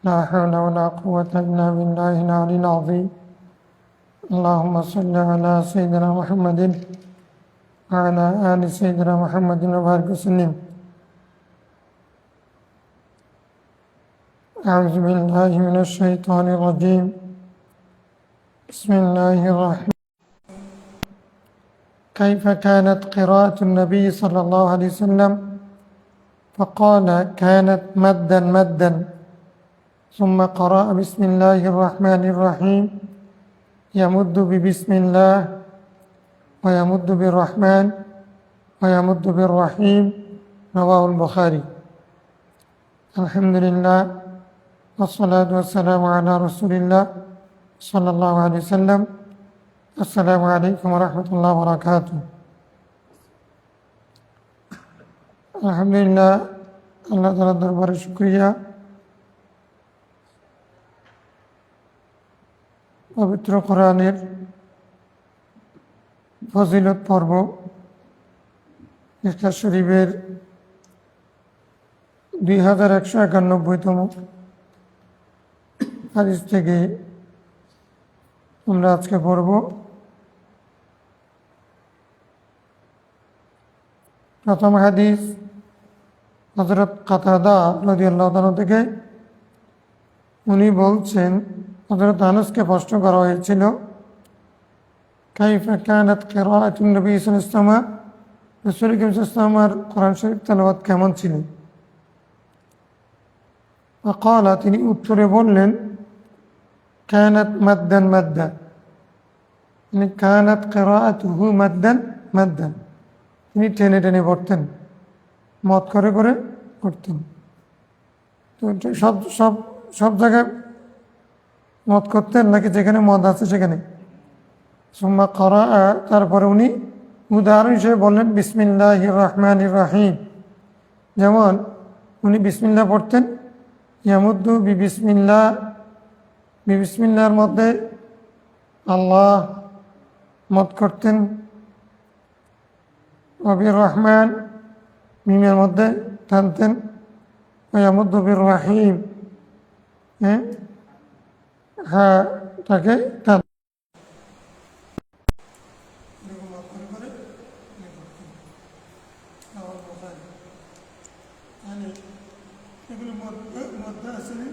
لا حول ولا قوة إلا بالله العلي العظيم اللهم صل على سيدنا محمد وعلى آل سيدنا محمد وبارك وسلم أعوذ بالله من الشيطان الرجيم بسم الله الرحمن كيف كانت قراءة النبي صلى الله عليه وسلم فقال كانت مدا مدا ثم قرأ بسم الله الرحمن الرحيم يمد ببسم الله ويمد بالرحمن ويمد بالرحيم رواه البخاري. الحمد لله والصلاة والسلام على رسول الله صلى الله عليه وسلم. السلام عليكم ورحمة الله وبركاته. الحمد لله আল্লাহ তাআলার দরবারে শুকরিয়া, পবিত্র কোরআনের ফজিলত পর্ব ইখলাস শরীফের 2191তম হাদিস থেকে আমরা আজকে পড়ব। প্রথম হাদিস হযরত কাতাদা রাদিয়াল্লাহু তাআলা থেকে, উনি বলছেন হযরত আনাসকে প্রশ্ন করা হয়েছিল কাইফা কানাত কিরাআতুন নবী সাল্লাল্লাহু আলাইহি ওয়াসাল্লাম, রাসূল করিম সাল্লাল্লাহু আলাইহি ওয়াসাল্লামের কোরআন শরীফ তেলাওয়াত কেমন ছিল। ফাকালা, তিনি উত্তরে বললেন কানাত মাদ্দান মাদ্দা, মানে কানাত কিরাআতুহু মাদ্দান মাদ্দান, তিনি টেনে টেনে পড়তেন, মত করে করে পড়তেন। তো সব সব সব জায়গায় মত করতেন নাকি যেখানে মদ আছে সেখানে। সুম্মা করা, তারপরে উনি উদাহরণ হিসেবে বললেন বিসমিল্লাহির রহমানির রহিম, যেমন উনি বিসমিল্লাহ পড়তেন, ইয়ামুদ্দু বিবিসমিল্লাহ, বিবিসমিল্লাহর মধ্যে আল্লাহ মত করতেন, অবির রহমান মিমের মধ্যে টানতেন, ইয়ামুদ্দু বির রহিম, হ্যাঁ তাকে টান। এগুলো মধ্যে আসলে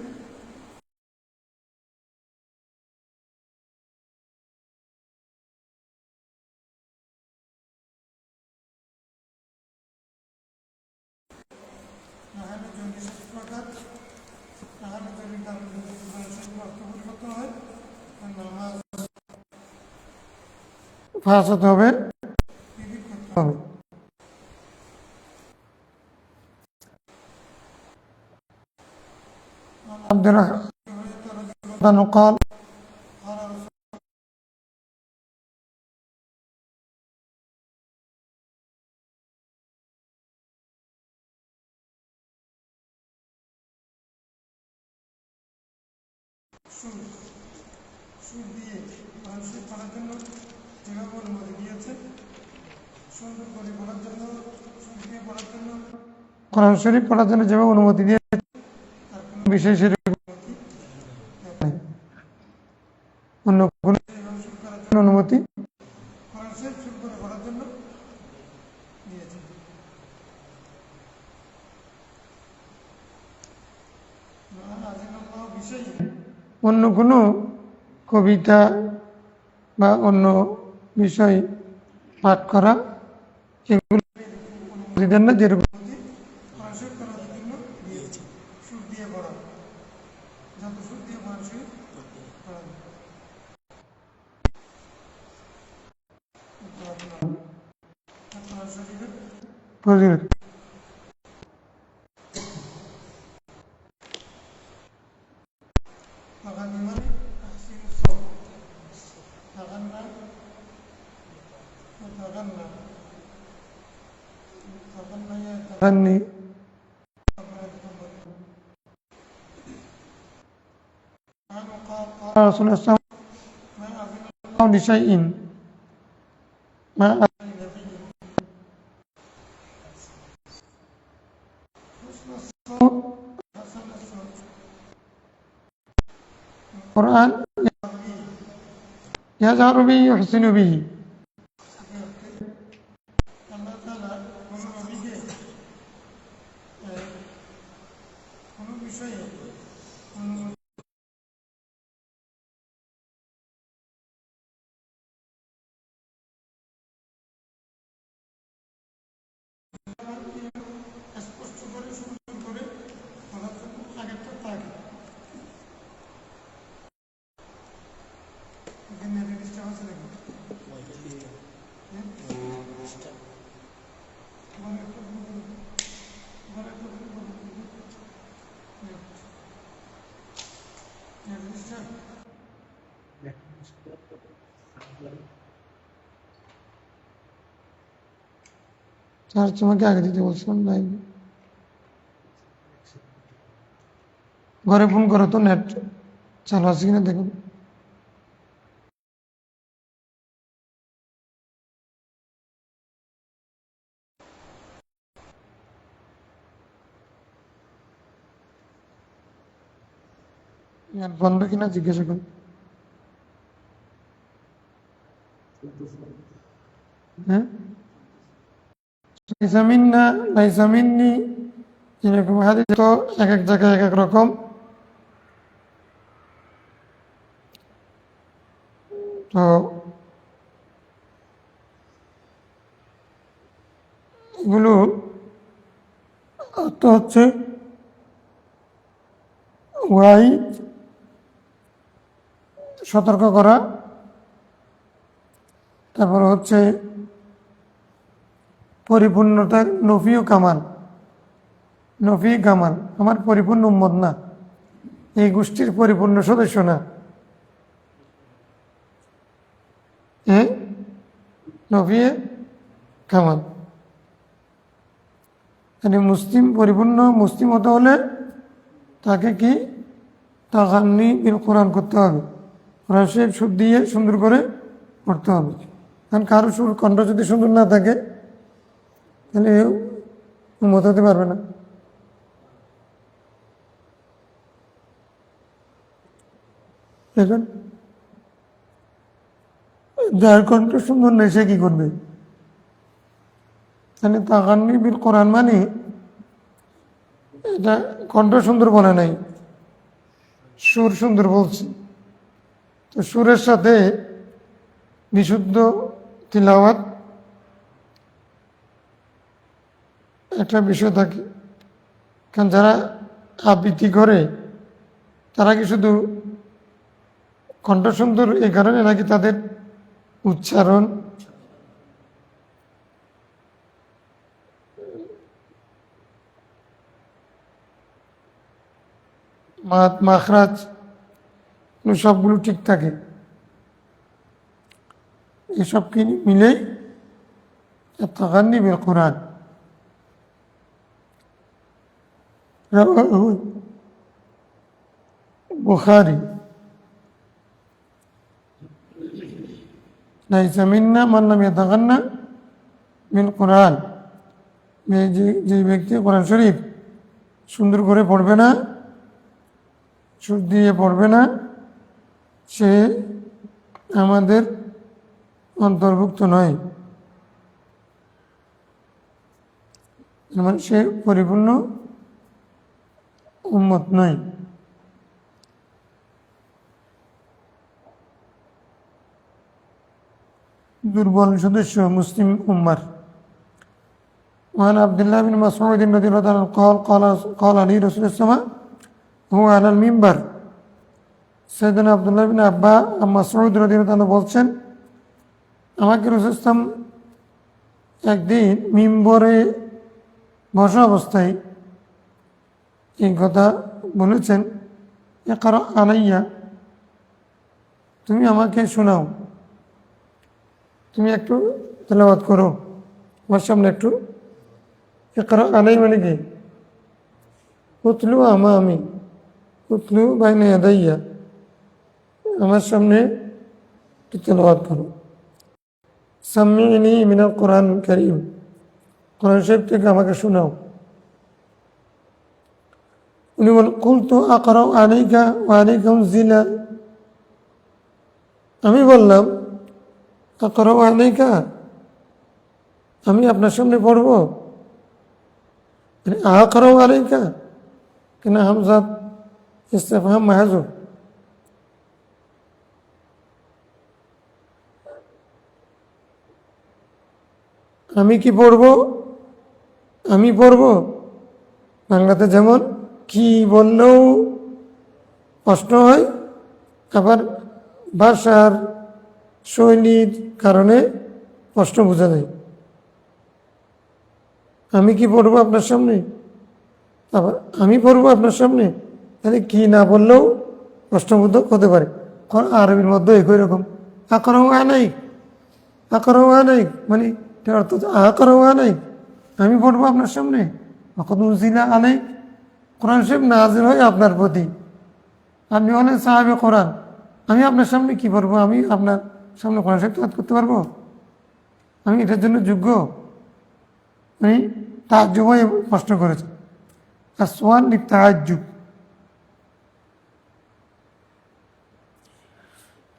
ফাসাদ হবে। عبد الرحمن قال সুর দিয়ে মানুষের পড়ার জন্য যেভাবে অনুমতি দিয়েছে, সুন্দর করে পড়ার জন্য, সুর দিয়ে পড়ার জন্য, কোরআন শরীফ পড়ার জন্য যেভাবে অনুমতি দিয়েছে, তার কোনো বিশেষের অন্য কোনো অনুমতি কোরআন শরীফ সুর করে পড়ার জন্য দিয়েছে। অন্য কোনো কবিতা বা অন্য বিষয় পাঠ করা এগুলো দেন না, যেরকম সুর দিয়ে পড়া, যত সুর দিয়ে মানুষের ফজিলত। غني قال رسول الله صلى الله عليه وسلم ما أذن الله لشيء ما أذن لنبي حسن الصوت حسن الصوت কোরআন ইয়াজহারু বিহি ইউহসিনু বিহি। আল্লাহ তাআলা কোন নবীকে কোন বিষয়ে স্পষ্ট করে সুন্দর করে বলার জন্য আগেরটা থাকে। এখানে রেজিস্টার আছে নাকি? চার্জ তোমাকে আগে দিতে বলছিলাম লাইভ। ঘরে ফোন করো তো, নেট চালু আছে কিনা দেখুন। নেট বন্ধ কিনা জিজ্ঞাসা করুন। হ্যাঁ, লাইসা মিন্না লাইসা মিন্নি, এরকম হাদিস তো এক এক জায়গায় এক এক রকম। তো এগুলো অর্থ হচ্ছে ওয়াই, সতর্ক করা, তারপর হচ্ছে পরিপূর্ণতা, নফি ও কামাল। নফি কামাল, আমার পরিপূর্ণ উম্মত না, এই গোষ্ঠীর পরিপূর্ণ সদস্য না। নফি কামাল মানে মুসলিম, পরিপূর্ণ মুসলিম হতে হলে তাকে কি তাগান্নি বিল কোরআন করতে হবে, কোরআন শরীফ সুর দিয়ে সুন্দর করে পড়তে হবে। কারণ কারো সুর কণ্ঠ যদি সুন্দর না থাকে তাহলে উম্মত হতে পারবে না। এখন যার কণ্ঠ সুন্দর নেই সে কি করবে? তাহলে তাগান্নি বিল কোরআন মানে এটা কণ্ঠ সুন্দর বলে নাই, সুর সুন্দর বলছি। তো সুরের সাথে বিশুদ্ধ তিলাওয়াত একটা বিষয় থাকে। কারণ যারা আবৃত্তি করে তারা কি শুধু কণ্ঠ সুন্দর এই কারণে নাকি তাদের উচ্চারণ, মাখরাজ সবগুলো ঠিক থাকে? এসব কি মিলেই তাগান্নি বিল কোরআন। বুখারী লাইসা মিন্না মান লাম ইয়াতাগান্না বিল কোরআন, যে ব্যক্তি কোরআন শরীফ সুন্দর করে পড়বে না, সুর দিয়ে পড়বে না, সে আমাদের অন্তর্ভুক্ত নয়, মানে সে পরিপূর্ণ উম্মত নয়। দুর্বল সদস্য মুসলিম উম্মার। وعن عبد الله بن مسعود رضي الله عنه قال لي رسول الله هو على المنبر। সৈয়দনা আব্দুল্লাহ বিন আব্বা মাসউদ রাদিয়াল্লাহু আনহু বলছেন, আমাকে রাসূল সাল্লাল্লাহু আলাইহি ওয়াসাল্লাম একদিন মিম্বরে বসা অবস্থায় এই কথা বলেছেন, ইকরা আলাইয়া, তুমি আমাকে শোনাও, তুমি একটু তেলাওয়াত করো আমার সামনে একটু। ইকরা আলাই মানে কি? উতলু আমামি, উতলু বাইনা ইয়াদাইয়া, আমার সামনে একটু তেলাওয়াত করো। সাম্মিনি মিনাল কোরআন কারীম, কোরআন শরীফ থেকে আমাকে শোনাও। উনি বলেন, কুলতু আকরা আলাইকা ওয়া আলাইকা উনজিলা আমি বললাম আকরাউ আলাইকা, আমি আপনার সামনে পড়ব, আকরাউ আলাইকা কিনা হামজা ইস্তেফহাম মাহজুব। আমি কি পড়ব, আমি পড়ব, বাংলাতে যেমন কি বললেও প্রশ্ন হয়, আবার ভাষার শৈলীর কারণে প্রশ্ন বোঝা যায়। আমি কি পড়ব আপনার সামনে, আবার আমি পড়ব আপনার সামনে, তাহলে কি না বললেও প্রশ্নবোধক হতে পারে। আরবির মধ্যে একই রকম আকরাউ আলাইক, আকরাউ আলাইক মানে এটার অর্থ হচ্ছে আকরাউ আলাইক, আমি পড়বো আপনার সামনে। অকদ উনজিলা আলাইক, কোরআন শরীফ নাযিল হয় আপনার প্রতি, আপনি হলেন সাহাবে কোরআন, আমি আপনার সামনে কি পড়বো, আমি আপনার সামনে কোরআন শরীফ তেলাওয়াত করতে পারবো, আমি এটার জন্য যোগ্য? মানে তাজ্জুব হয়ে প্রশ্ন করেছে, আর সোয়াল তাজ্জুব।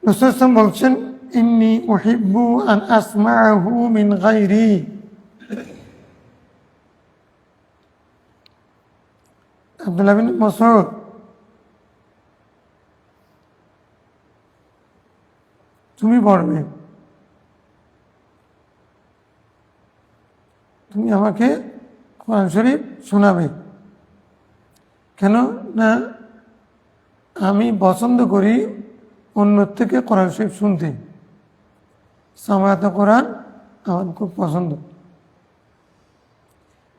রাসূল সাল্লাল্লাহু আলাইহি ওয়াসাল্লাম বলছেন ইন্নী উহিব্বু আন আসমাআহু মিন গায়রি, আব্দুল্লাহ বিন মাসউদ তুমি পড়বে, তুমি আমাকে কোরআন শরীফ শোনাবে। কেন না আমি পছন্দ করি অন্যের থেকে কোরআন শরীফ শুনতে, সামায়াত কোরআন আমার খুব পছন্দ।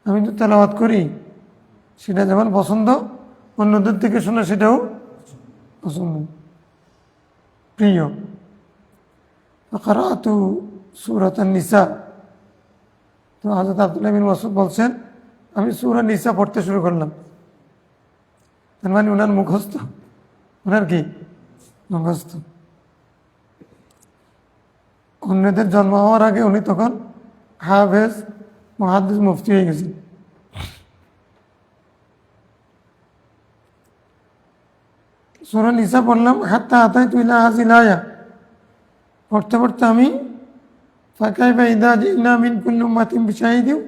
আমি তো তেলাওয়াত করি, সেটা যেমন পছন্দ, অন্যদের থেকে শোনা সেটাও পছন্দ, প্রিয়। কারাতু সূরাত আন-নিসা, তো হযরত আব্দুল্লাহ বিন মাসউদ বলছেন আমি সূরা নিসা পড়তে শুরু করলাম। তার মানে ওনার মুখস্থ, ওনার কি মুখস্থ। অন্যদের জন্ম হওয়ার আগে উনি তখন হাফেজ, মুহাদ্দিস, মুফতি হয়ে গেছেন। সূরা নিসা পড়লাম, হাত্তা আতাইতু ইলা হাযিল আয়া, পড়তে পড়তে আমি ফাকাইফা ইযা জিনা মিন কুল্লি উম্মাতিন বিশাহিদিন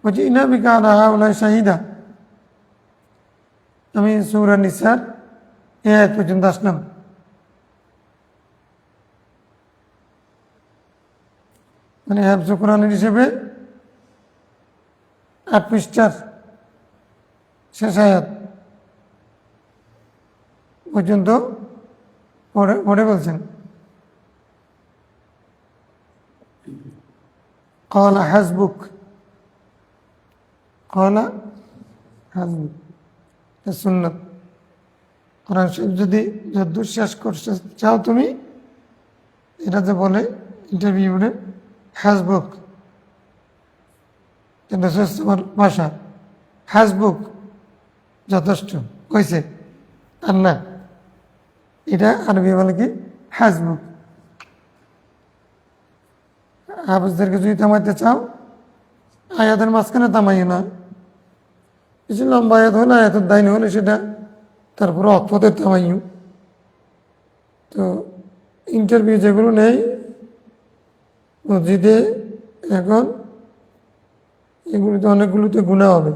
ওয়া জিনা বিকা আলা হাউলাই শাহিদা, আমি সূরা নিসার এই আয়াত পর্যন্ত আসলাম। মানে হাফজ কোরআনের হিসেবে 8 পৃষ্ঠার শেষ আয়াত পর্যন্ত পড়ে বলছেন ক্বালা হাসবুক, ক্বালা হাসবুক, সুন্নাত। কোরআন শরীফ যদি যদ্দূর শেষ করতে চাও তুমি, এটা যে বলে ইন্টারভিউরে হাসবুক, এটা তোমার ভাষা, হাসবুক যথেষ্ট কইছে, আর না এটা আরবি বলে কি হাসবুক। হাফেজদেরকে যদি থামাইতে চাও, আয়াতের মাঝখানে থামাইও না, কিছু লম্বা আয়াত হলে, আয়াতের দাইনি হলে সেটা তারপরে অক্ষতে থামাইও। তো ইন্টারভিউ যেগুলো নেই মসজিদে এখন, এগুলিতে অনেকগুলোতে গুনাহ হবে।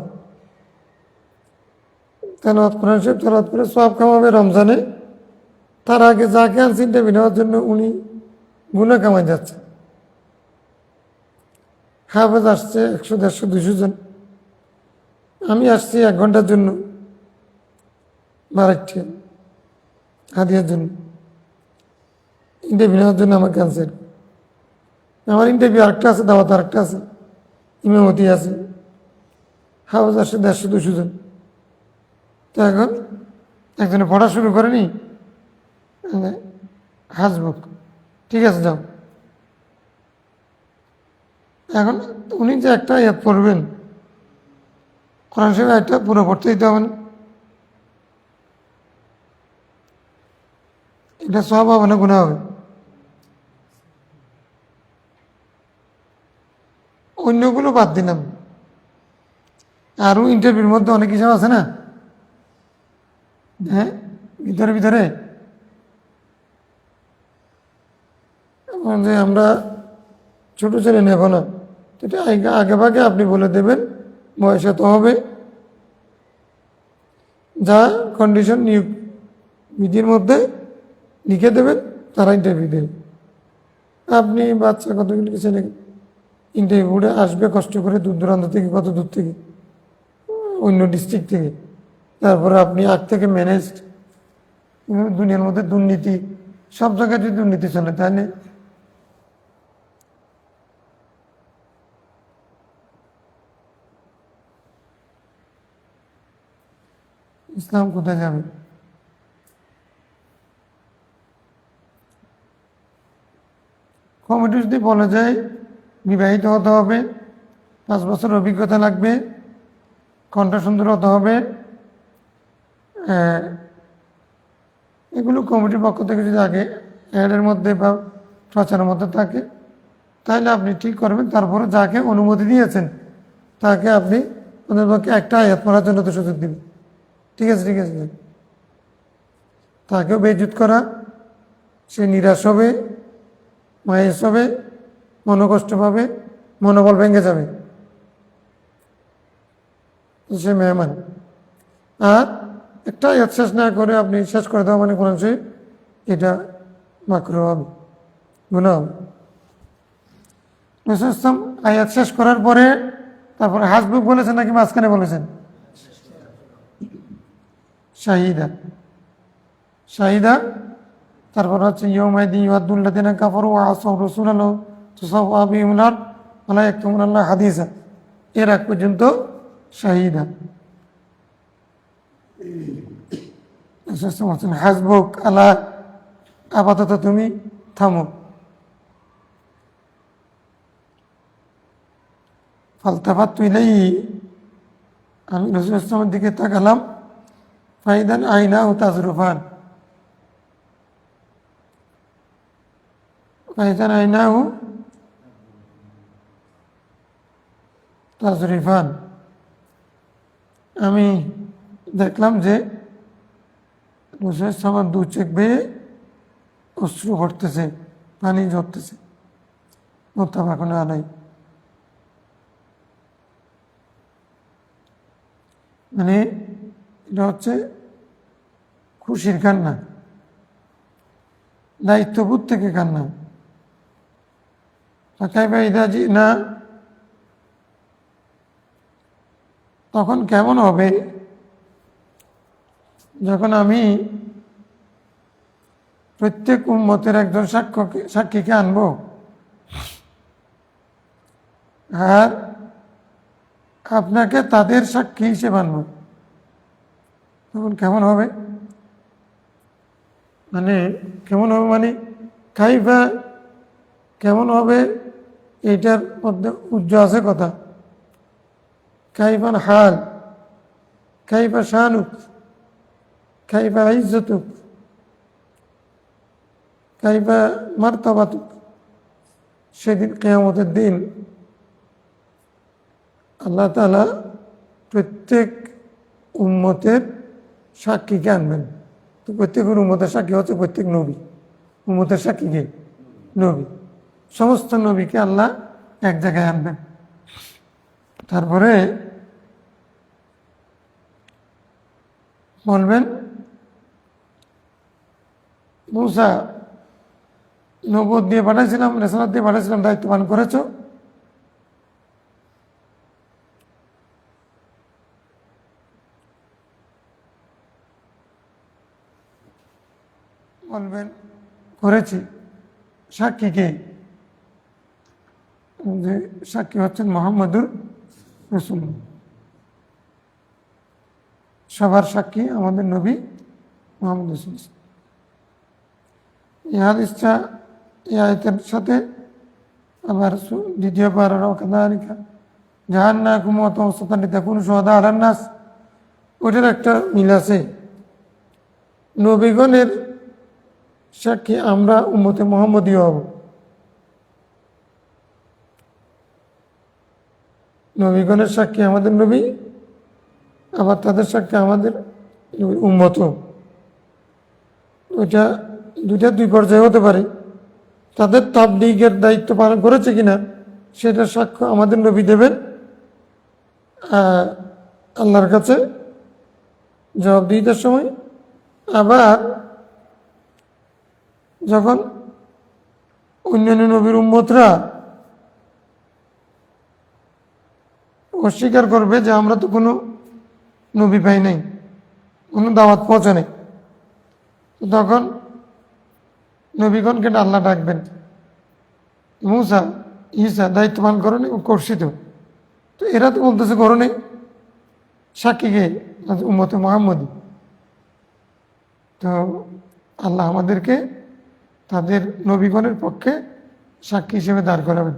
তেলাওয়াত কোরআন শরীফ তেলাওয়াত করে সওয়াব কামাবে রমজানে, তার আগে যাকে আনছে ইন্টারভিউ নেওয়ার জন্য উনি গুনাহ কামাই যাচ্ছে। হাফেজ আসছে 100, 150, 200 জন, আমি আসছি 1 ঘন্টার জন্য বারাইটে হাদিয়ার জন্য, ইন্টারভিউ নেওয়ার জন্য আমাকে আনছে। আমার ইন্টারভিউ আরেকটা আছে, দাওয়াত আরেকটা আছে, ইমামতি আছে, হাফেজ আসছে 150, 200 জন। তো এখন একজনে পড়া শুরু করেনি, হাসবুক, ঠিক আছে যাও। এখন উনি যে একটা আয়াত পড়বেন, কোরআন শরীফ একটা পুরো পড়তে দিতে হবে না, এটা সওয়াব হবে না গুনাহ হবে। অন্যগুলো বাদ দিলাম, আরও ইন্টারভিউর মধ্যে অনেক কিছু আছে না, হ্যাঁ, ভিতরে ভিতরে যে আমরা ছোট ছেলে নেব না, এটা আগে ভাগে আপনি বলে দেবেন বয়স এত হবে, যা কন্ডিশন নিয়োগ বিধির মধ্যে লিখে দেবেন, তারা ইন্টারভিউ দেবে। আপনি বাচ্চা কতগুলি ছেলে ইন্টারভিউ বোর্ডে আসবে কষ্ট করে দূর দূরান্ত থেকে, কত দূর থেকে, অন্য ডিস্ট্রিক্ট থেকে, তারপরে আপনি আগ থেকে ম্যানেজড। দুনিয়ার মধ্যে দুর্নীতি, সব জায়গায় যদি দুর্নীতি চলে, তাহলে ইসলাম কোথায় যাবে? কমিটি যদি বলা যায় বিবাহিত হতে হবে, 5 বছর অভিজ্ঞতা লাগবে, কণ্ঠ সুন্দর হতে হবে, এগুলো কমিটির পক্ষ থেকে যদি আগে অ্যাডের মধ্যে বা প্রচারের মধ্যে থাকে, তাহলে আপনি ঠিক করবেন। তারপরে যাকে অনুমতি দিয়েছেন তাকে আপনি ওদের পক্ষে একটা আয়াত পড়ার জন্য তো সুযোগ দিবেন। ঠিক আছে, ঠিক আছে। তাকেও বেইজ্জত করা, সে নিরাশ হবে, মায়েস হবে, মনোকষ্ট পাবে, মনোবল ভেঙে যাবে, সে মেহমান। আর একটা আয়াত শেষ না করে আপনি শেষ করে দেওয়া মানে কোরআন শরীফ, এটা মাকরুহ হবে, গুনাহ হবে। রাসূল ইসলাম আয়াত শেষ করার পরে তারপরে হাসবুক বলেছেন নাকি মাঝখানে বলেছেন? শাহিদা, শাহিদা। তারপর হচ্ছে ইয়ৌমাইদিন ইউআদ্দুল্লাযিনা কাফারু ওয়া আসাউ রাসূলাল্লাহ তুসাওয়া বিহিমুল আরদ ওয়া লা ইয়াকতুমুনাল্লাহ হাদিসা, এর আগ পর্যন্ত শাহিদা। হাসবুক, আল্লাহ, আপাতত তুমি থামো। ফালতাফাততু ইলাইহি, আমি রাসূল ইসলামের দিকে তাকালাম, ফাইদান আইনাহু তাজরুফান, ফাইদান আইনাহু তাজরিফান, আমি দেখলাম যে রাসূল ইসলামের দু চোখ বেয়ে অশ্রু পড়তেছে, পানি ঝরতেছে। মুত্তাফাকুন আলাইহি। মানে এটা হচ্ছে খুশির কান্না, দায়িত্ববোধ থেকে কান্না। না, তখন কেমন হবে যখন আমি প্রত্যেক উম্মতের একজন সাক্ষীকে আনব, আর আপনাকে তাদের সাক্ষী হিসেবে আনব, তখন কেমন হবে? মানে কেমন হবে মানে কাইফা, কেমন হবে এইটার মধ্যে উজ্জ্বল আছে কথা। কাইফান হাল, কাইফা শানুক, কাইফা ইজ্জতুক, কাইফা মারতাবাতুক। সেদিন কিয়ামতের দিন আল্লাহ তাআলা প্রত্যেক উম্মতের সাক্ষীকে আনবেন। তো প্রত্যেকের উম্মতের সাক্ষী হচ্ছে প্রত্যেক নবী, উম্মতের সাক্ষীকে নবী। সমস্ত নবীকে আল্লাহ এক জায়গায় আনবেন। তারপরে বলবেন, মূসা নবুয়ত দিয়ে পাঠাইছিলাম, রিসালাত দিয়ে পাঠাইছিলাম, দায়িত্ব পালন করেছ? বলবেন করেছি। সাক্ষী কে? যে সাক্ষী হচ্ছেন মুহাম্মদুর রাসূলুল্লাহ। সবার সাক্ষী আমাদের নবী মুহাম্মদ রাসূলুল্লাহ। এই হাদিসটা এই আয়াতের সাথে আবার দ্বিতীয় পারার ওয়াকাযালিকা জাআলনাকুম ওয়াসাতান লিতাকুনু শুহাদা আলান নাস, ওটার একটা মিল আছে। নবীগণের সাক্ষী আমরা উম্মতে মুহাম্মদীয় হব। নবীগণের সাক্ষী আমাদের নবী, আবার তাদের সাক্ষী আমাদের উম্মত। ওইটা দুইটা দুই পর্যায়ে হতে পারে। তাদের তাবলীগের দায়িত্ব পালন করেছে কিনা সেটা সাক্ষ্য আমাদের নবী দেবেন আল্লাহর কাছে জবাবদিহিতার সময়। আবার যখন অন্যান্য নবীর উম্মতরা অস্বীকার করবে যে আমরা তো কোনো নবী পাই নাই, কোনো দাওয়াত পৌঁছে নেই, তখন নবীগণকে আল্লাহ ডাকবেন, মুসা ঈসা দায়িত্ব পালন করেনি, করছি তো এরা তো বলতেছে করো নেই, সাক্ষীকে উম্মতে মুহাম্মদী। তো আল্লাহ আমাদেরকে তাদের নবীগণের পক্ষে সাক্ষী হিসেবে দাঁড় করাবেন।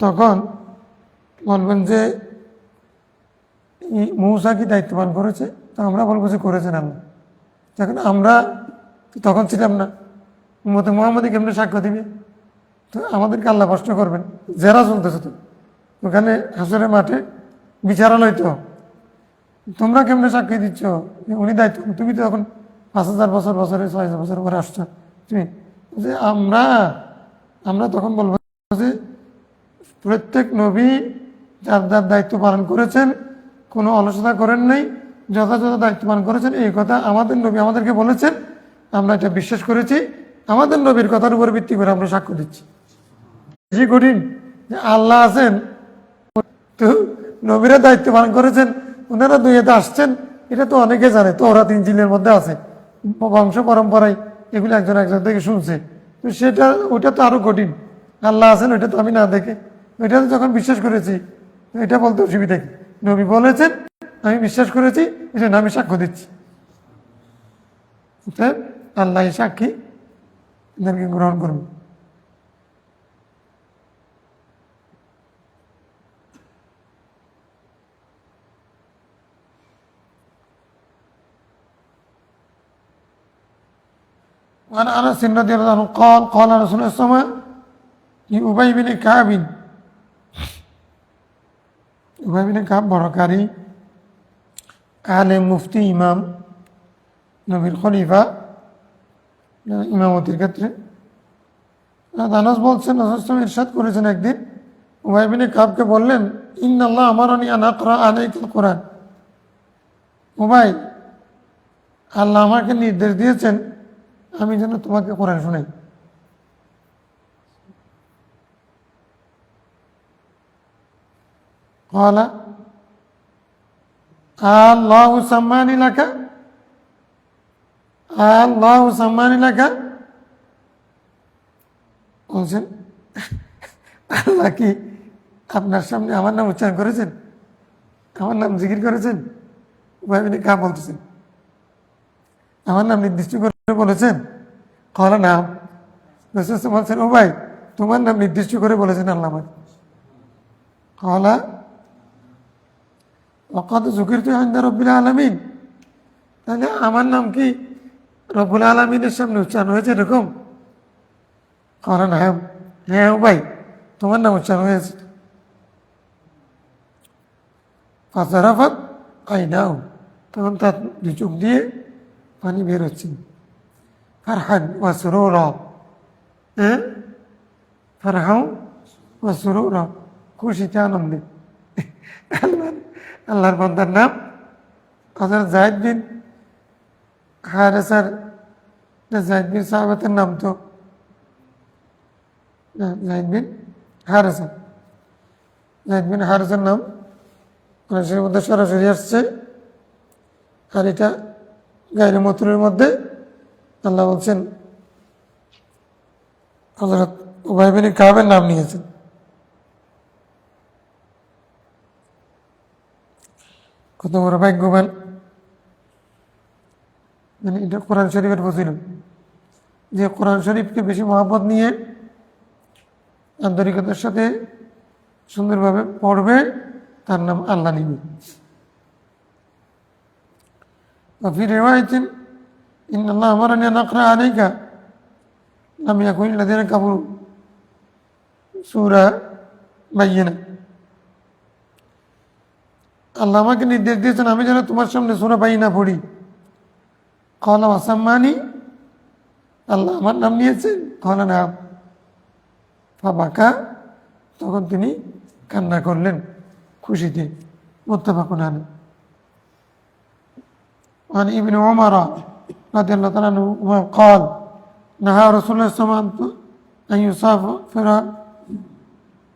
তখন বলবেন যে মূসা কি দায়িত্ব পালন করেছে? তো আমরা বলবো যে করেছেন আল্লাহ। তখন আমরা তখন ছিলাম না, উম্মতে মুহাম্মদী কেমনে সাক্ষ্য দিবে? তো আমাদেরকে আল্লাহ প্রশ্ন করবেন, জেরা চলতেছে তো ওখানে হাসরের মাঠে বিচারালয়, তো তোমরা কেমনে সাক্ষী দিচ্ছ? উনি দায়িত্ব, তুমি তো এখন 5000 বছর বছরে 6000 বছর পরে আসছো তুমি, যে আমরা তখন বলবো যে প্রত্যেক নবী যার যার দায়িত্ব পালন করেছেন, কোনো অলসতা করেন নাই, যথাযথ দায়িত্ব পালন করেছেন, এই কথা আমাদের নবী আমাদেরকে বলেছেন, আমরা এটা বিশ্বাস করেছি, আমাদের নবীর কথার উপর ভিত্তি করে আমরা সাক্ষ্য দিচ্ছি। বেশি কঠিন যে আল্লাহ আছেন, তো নবীরা দায়িত্ব পালন করেছেন, ওনারা দুইয়েতে আসছেন, এটা তো অনেকে জানে, তওরাত ইনজিলের মধ্যে আছে, বংশ পরম্পরায় এগুলো একজন একজন থেকে শুনছে। তো ওটা তো আরো কঠিন, আল্লাহ আছেন ওইটা তো আমি না দেখে, ওইটা তো যখন বিশ্বাস করেছি, এটা বলতে অসুবিধা কি? নবী বলেছেন, আমি বিশ্বাস করেছি, এটা আমি সাক্ষ্য দিচ্ছি। আল্লাহ সাক্ষী এদেরকে গ্রহণ করুন। وعن انس رضي الله عنه قال قال رسول الله صلى الله عليه وسلم لأبي بن كعب, উবাই বিন কাব বড়কারী আলেম, মুফতি, ইমাম, নবীর খলিফা, ইমামতির ক্ষেত্রে। আনাস বলছেন রাসূল ইরশাদ করেছেন, একদিন উবাই বিন কাবকে বললেন, ইন্নাল্লাহ আমারানি আন আকরা আলাইকাল কোরআন, উবাই আল্লাহ আমাকে নির্দেশ দিয়েছেন আমি যেন তোমাকে কোরআন শোনাই। قال الله سماني لك الله سماني لك, বলছেন আল্লাহ কি আপনার সামনে আমার নাম উচ্চারণ করেছেন, আমার নাম জিকির করেছেন? উবাই বিন কাব বলতেছেন, আমার নাম নির্দিষ্ট করে বলেছেন? কলা নাম। রাসূল বলছেন, ও ভাই তোমার নাম নির্দিষ্ট করে বলেছেন আল্লাহ আমাকে। কলা ওয়াকাদ যুকিরতু ইনদা রাব্বিল আলামিন, তাহলে আমার নাম কি রব্বুল আলামিনের সামনে উচ্চারণ হয়েছে এরকম? কলা নাম, হ্যাঁ ও ভাই তোমার নাম উচ্চারণ হয়েছে। ফাজারাফাত আইনাহু, তখন তার দুই চোখ দিয়ে পানি বের হচ্ছে। ফারহান ওয়া সুরুরা, ফারহাও ওয়া সুরুরা, খুশিতে আনন্দে। আল্লাহর বান্দার নাম হযরত যায়েদ বিন হারেসার, যায়েদ বিন সাহাবাতের নাম তো যায়েদ বিন হারেসা, যায়েদ বিন হারেসার নাম কোরআনের মধ্যে সরাসরি আসছে, আর এটা গায়রে মতরুর মধ্যে আল্লাহ বলছেন হযরত উবাই বিন কাবের নাম নিয়েছেন। কত বড় ভাগ্যবান, মানে এটা কোরআন শরীফের ফজিলত, যে কোরআন শরীফকে বেশি মহব্বত নিয়ে আন্তরিকতার সাথে সুন্দরভাবে পড়বে, তার নাম আল্লাহ নিবে। وفي رواية إن الله أمرني أن أقرأ عليك لم يكن الذين كفروا সূরা বাইয়িনা, আল্লাহ আমাকে নির্দেশ দিয়েছেন আমি যেন তোমার সামনে সূরা বাইয়িনা পড়ি। ক্বালা ওয়া সাম্মানি আল্লাহ আমার নাম নিয়েছেন? কলা না ফাবাকা, তখন তিনি কান্না করলেন খুশিতে। মুত্তাফাকুন আলাইহ। عن ابن عمر رضي الله تعالى عنه قال نهى رسول الله صلى الله عليه وسلم أن يسافر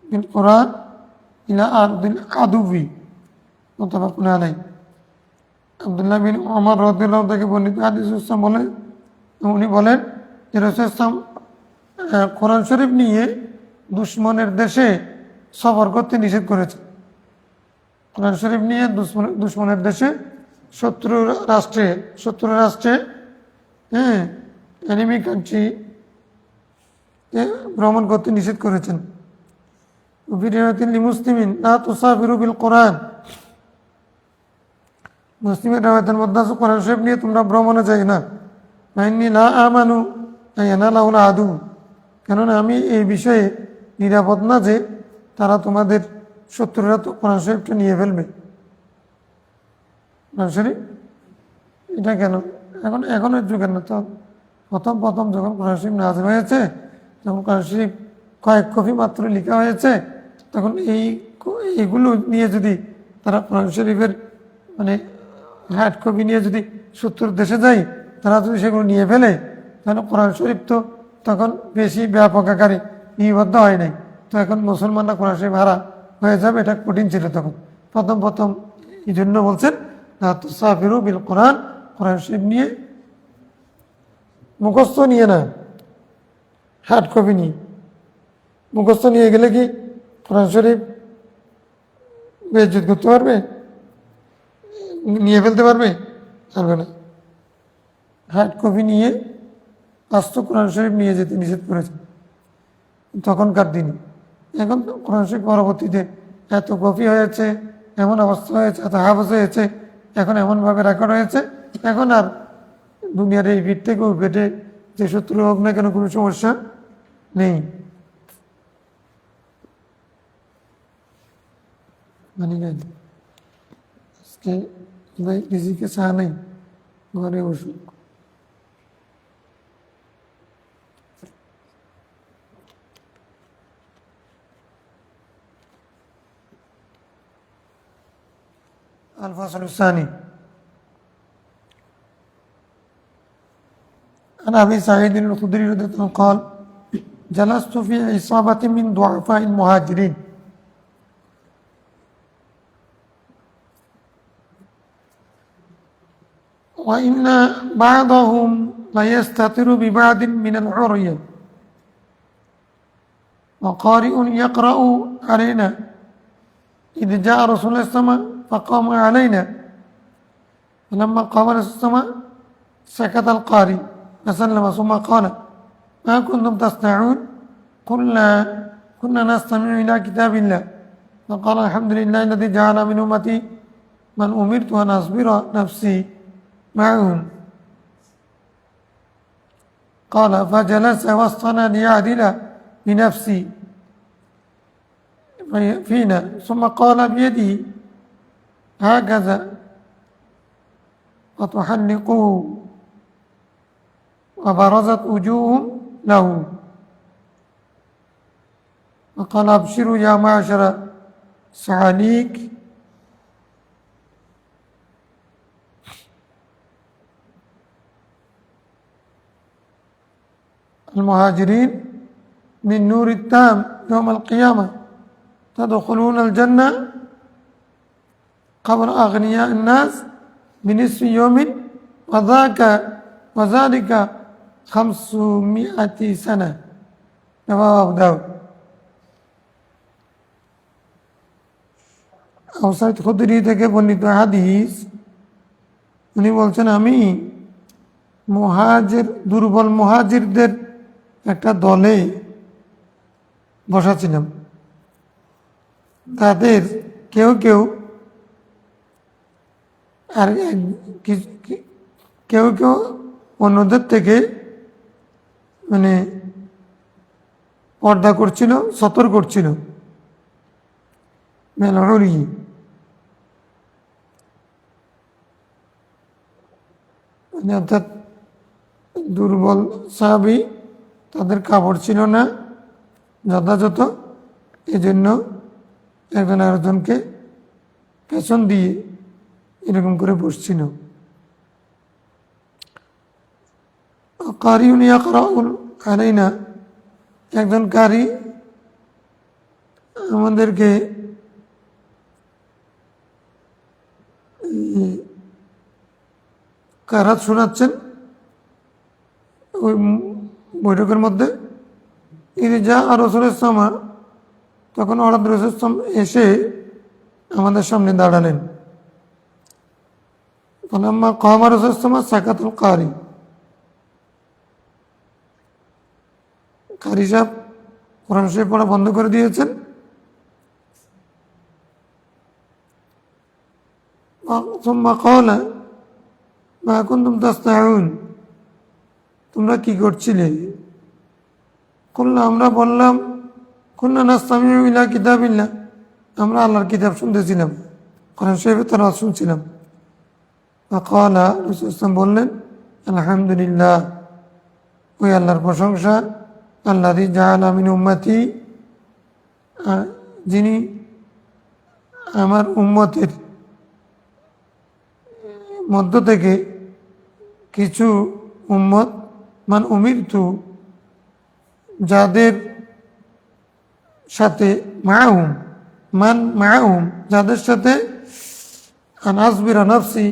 بالقرآن إلى أرض العدو متفق عليه। আব্দুল্লাহ বিন ওমর রাদিয়াল্লাহু থেকে বর্ণিত হাদিস বলেন, উনি বলেন যে রাসূল সাল্লাল্লাহু আলাইহি ওয়াসাল্লাম কোরআন শরীফ নিয়ে দুশমনের দেশে সফর করতে নিষেধ করেছে। কোরআন শরীফ নিয়ে দুশমনের দেশে শত্রু রাষ্ট্রে এনিমি কান্ট্রি ভ্রমণ করতে নিষেধ করেছেন। মুসলিমিন লা তুসাফিরু বিল কোরআন, মুসলিমের রাওয়ায়াতের মধ্যে আছে কোরআন শরীফ নিয়ে তোমরা ভ্রমণে যাই না। মাইন্নি লা আমানু আয়ানালাহুল আদু, কেননা আমি এই বিষয়ে নিরাপদ না যে তারা তোমাদের শত্রুরা তো কোরআন শরীফটা নিয়ে ফেলবে। কোরআন শরীফ এটা কেন এখনের যুগে না, তো প্রথম যখন কোরআন শরীফ নাযিল হয়েছে, যখন কোরআন শরীফ কয়েক কপি মাত্র লেখা হয়েছে, তখন এইগুলো নিয়ে যদি তারা কোরআন শরীফের মানে হার্ড কপি নিয়ে যদি শত্রুর দেশে যায়, তারা যদি সেগুলো নিয়ে ফেলে, তাহলে কোরআন শরীফ তো তখন বেশি ব্যাপক আকারে নিবদ্ধ হয় নাই। তো এখন মুসলমানরা কোরআন শরীফ হারা হয়ে যাবে, এটা কঠিন ছিল তখন। প্রথম এই জন্য বলছেন লা তুসাফিরু বিল কোরআন, কোরআন শরীফ নিয়ে মুখস্থ নিয়ে না, হার্ড কপি নিয়ে। মুখস্থ নিয়ে গেলে কি কোরআন শরীফ বেইজ্জত করতে পারবে, নিয়ে ফেলতে পারবে? পারবে না। হার্ড কপি নিয়ে আস্ত কোরআন শরীফ নিয়ে যেতে নিষেধ করেছেন তখনকার দিনে। এখন তো কোরআন শরীফ পরবর্তীতে এত কপি হয়েছে, এমন অবস্থা হয়েছে, এত হাফজ হয়েছে, এখন এমনভাবে রেকর্ড হয়েছে, এখন আর দুনিয়ার এই ভিড় থেকে ওই পেটে যে শত্রু হোক না কেন কোনো সমস্যা নেই। মানি না আজকে ভাই রিজিকে চা নেই, ঘরে ওষুধ। الفصل الثاني عن أبي سعيد الخدري رضي الله عنه قال جلست في عصابة من ضعفاء المهاجرين وإن بعضهم ليستتر ببعض من العري وقارئ يقرأ علينا إذ جاء رسول الله صلى الله عليه وسلم فقام علينا فلما قام رسول الله صلى الله عليه وسلم سكت القارئ فسلم ثم قال ما كنتم تصنعون؟ كنا نستمع إلى كتاب الله فقال الحمد لله الذي جعل من أمتي من أمرت أن أصبر نفسي معهم. قال فجلس وسطنا ليعدل بنفسي فينا ثم قال بيده هكذا وتحلقوا وبرزت وجوههم له وقال أبشروا يا معشر سعاليك المهاجرين من نور التام يوم القيامة تدخلون الجنة قبل أغنياء الناس بنصف يوم وذلك 500 سنة رواه أبو داود। আবু সাঈদ খুদরি থেকে বর্ণিত হাদিস, উনি বলছেন আমি দুর্বল মুহাজিরদের একটা দলে বসাছিলাম। তাদের কেউ আর কেউ অন্যদের থেকে মানে পর্দা করছিল, সতর করছিল। মেলহরি মানে অর্থাৎ দুর্বল সাহাবী, তাদের কাপড় ছিল না যথাযথ, এজন্য একজন আরেকজনকে পেছন দিয়ে এরকম করে বসছিল। কারিউন ইয়াকরাউল আলাইনা, একজন কারি আমাদেরকে কারাত শোনাচ্ছেন ওই বৈঠকের মধ্যে। ঈদ যা আর রসুল ইসলামা, তখন হঠাৎ রসুল ইসলাম এসে আমাদের সামনে দাঁড়ালেন। ফালাম্মা কামা রসুল ইসলামা সাকাতুল কারি, কারি সাহেব কোরআন শরীফ পড়া বন্ধ করে দিয়েছেন। সুম্মা ক্বালা মা কুনতুম তাসনাউন, তোমরা কি করছিলে? কুলনা, আমরা বললাম, কুননা নাসতামিউ ইলা কিতাবিল্লাহ, আমরা আল্লাহর কিতাব শুনতেছিলাম, কোরআন শরীফের তেলাওয়াত শুনছিলাম। ক্বালা, রাসূল সাল্লাল্লাহু বললেন, আলহামদুলিল্লাহ, ওই আল্লাহর প্রশংসা, আল্লাযী জাআলা মিন উম্মতি, যিনি আমার উম্মতের মধ্য থেকে কিছু উম্মত, মান উমিরতু, যাদের সাথে মাআহুম, মান মাআহুম, যাদের সাথে আন আসবিরা নাফসি,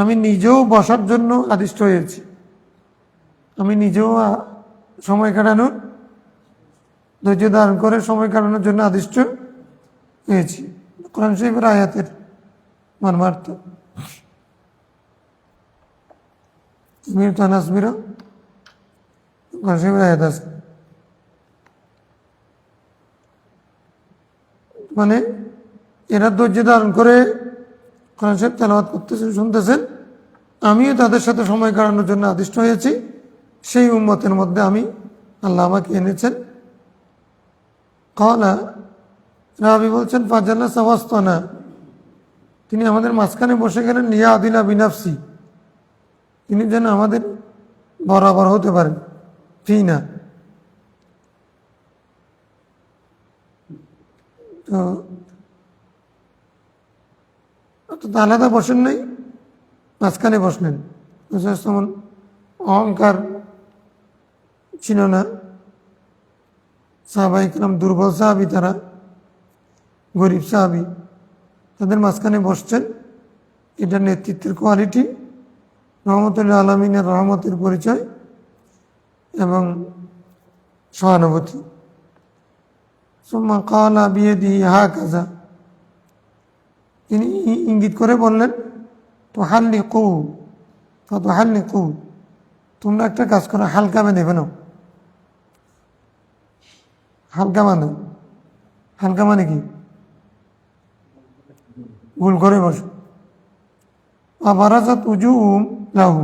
আমি নিজেও বসার জন্য আদিষ্ট হয়েছি, আমি নিজেও সময় কাটানোর, ধৈর্য ধারণ করে সময় কাটানোর জন্য আদিষ্ট হয়েছি। কোরআন শরীফের আয়াতের মর্মার্থ। উমিরতু আন আসবিরা, কোরআন শরীফের আয়াত আছে। মানে এরা ধৈর্য ধারণ করে কোরআন শরীফ তেলাওয়াত করতেছেন, শুনতেছেন, আমিও তাদের সাথে সময় কাটানোর জন্য আদিষ্ট হয়েছি। সেই উম্মতের মধ্যে আমি, আল্লাহ আমাকে এনেছেন। ক্বালা, রাবি বলছেন, ফাজাল্লা সাওয়াস্তানা, তিনি আমাদের মাঝখানে বসে গেলেন। লিয়া আদিলা বিনাফসি, তিনি যেন আমাদের বরাবর হতে পারেন। ফিনা, তো অর্থাৎ আলাদা বসেন নাই, মাঝখানে বসলেন। তেমন অহংকার ছিল না। সাহাবায়ে কেরাম দুর্বল সাহাবী, তারা গরিব সাহাবী, তাদের মাঝখানে বসছেন। এটা নেতৃত্বের কোয়ালিটি, রহমতুল আলামিনের রহমতের পরিচয় এবং সহানুভূতি। সুম্মা ক্বালা বিয়াদিহি হাকাযা, তিনি ইঙ্গিত করে বললেন, তুহাল্লিকু ফাতুহাল্লিকু, তোমরা একটা কাজ করো, হালকা বেঁধে ফেলো। হালকা বাঁধো, হালকা মানে কি? ভুল করে বসো। আবারাজাত উজুহুম লাহু,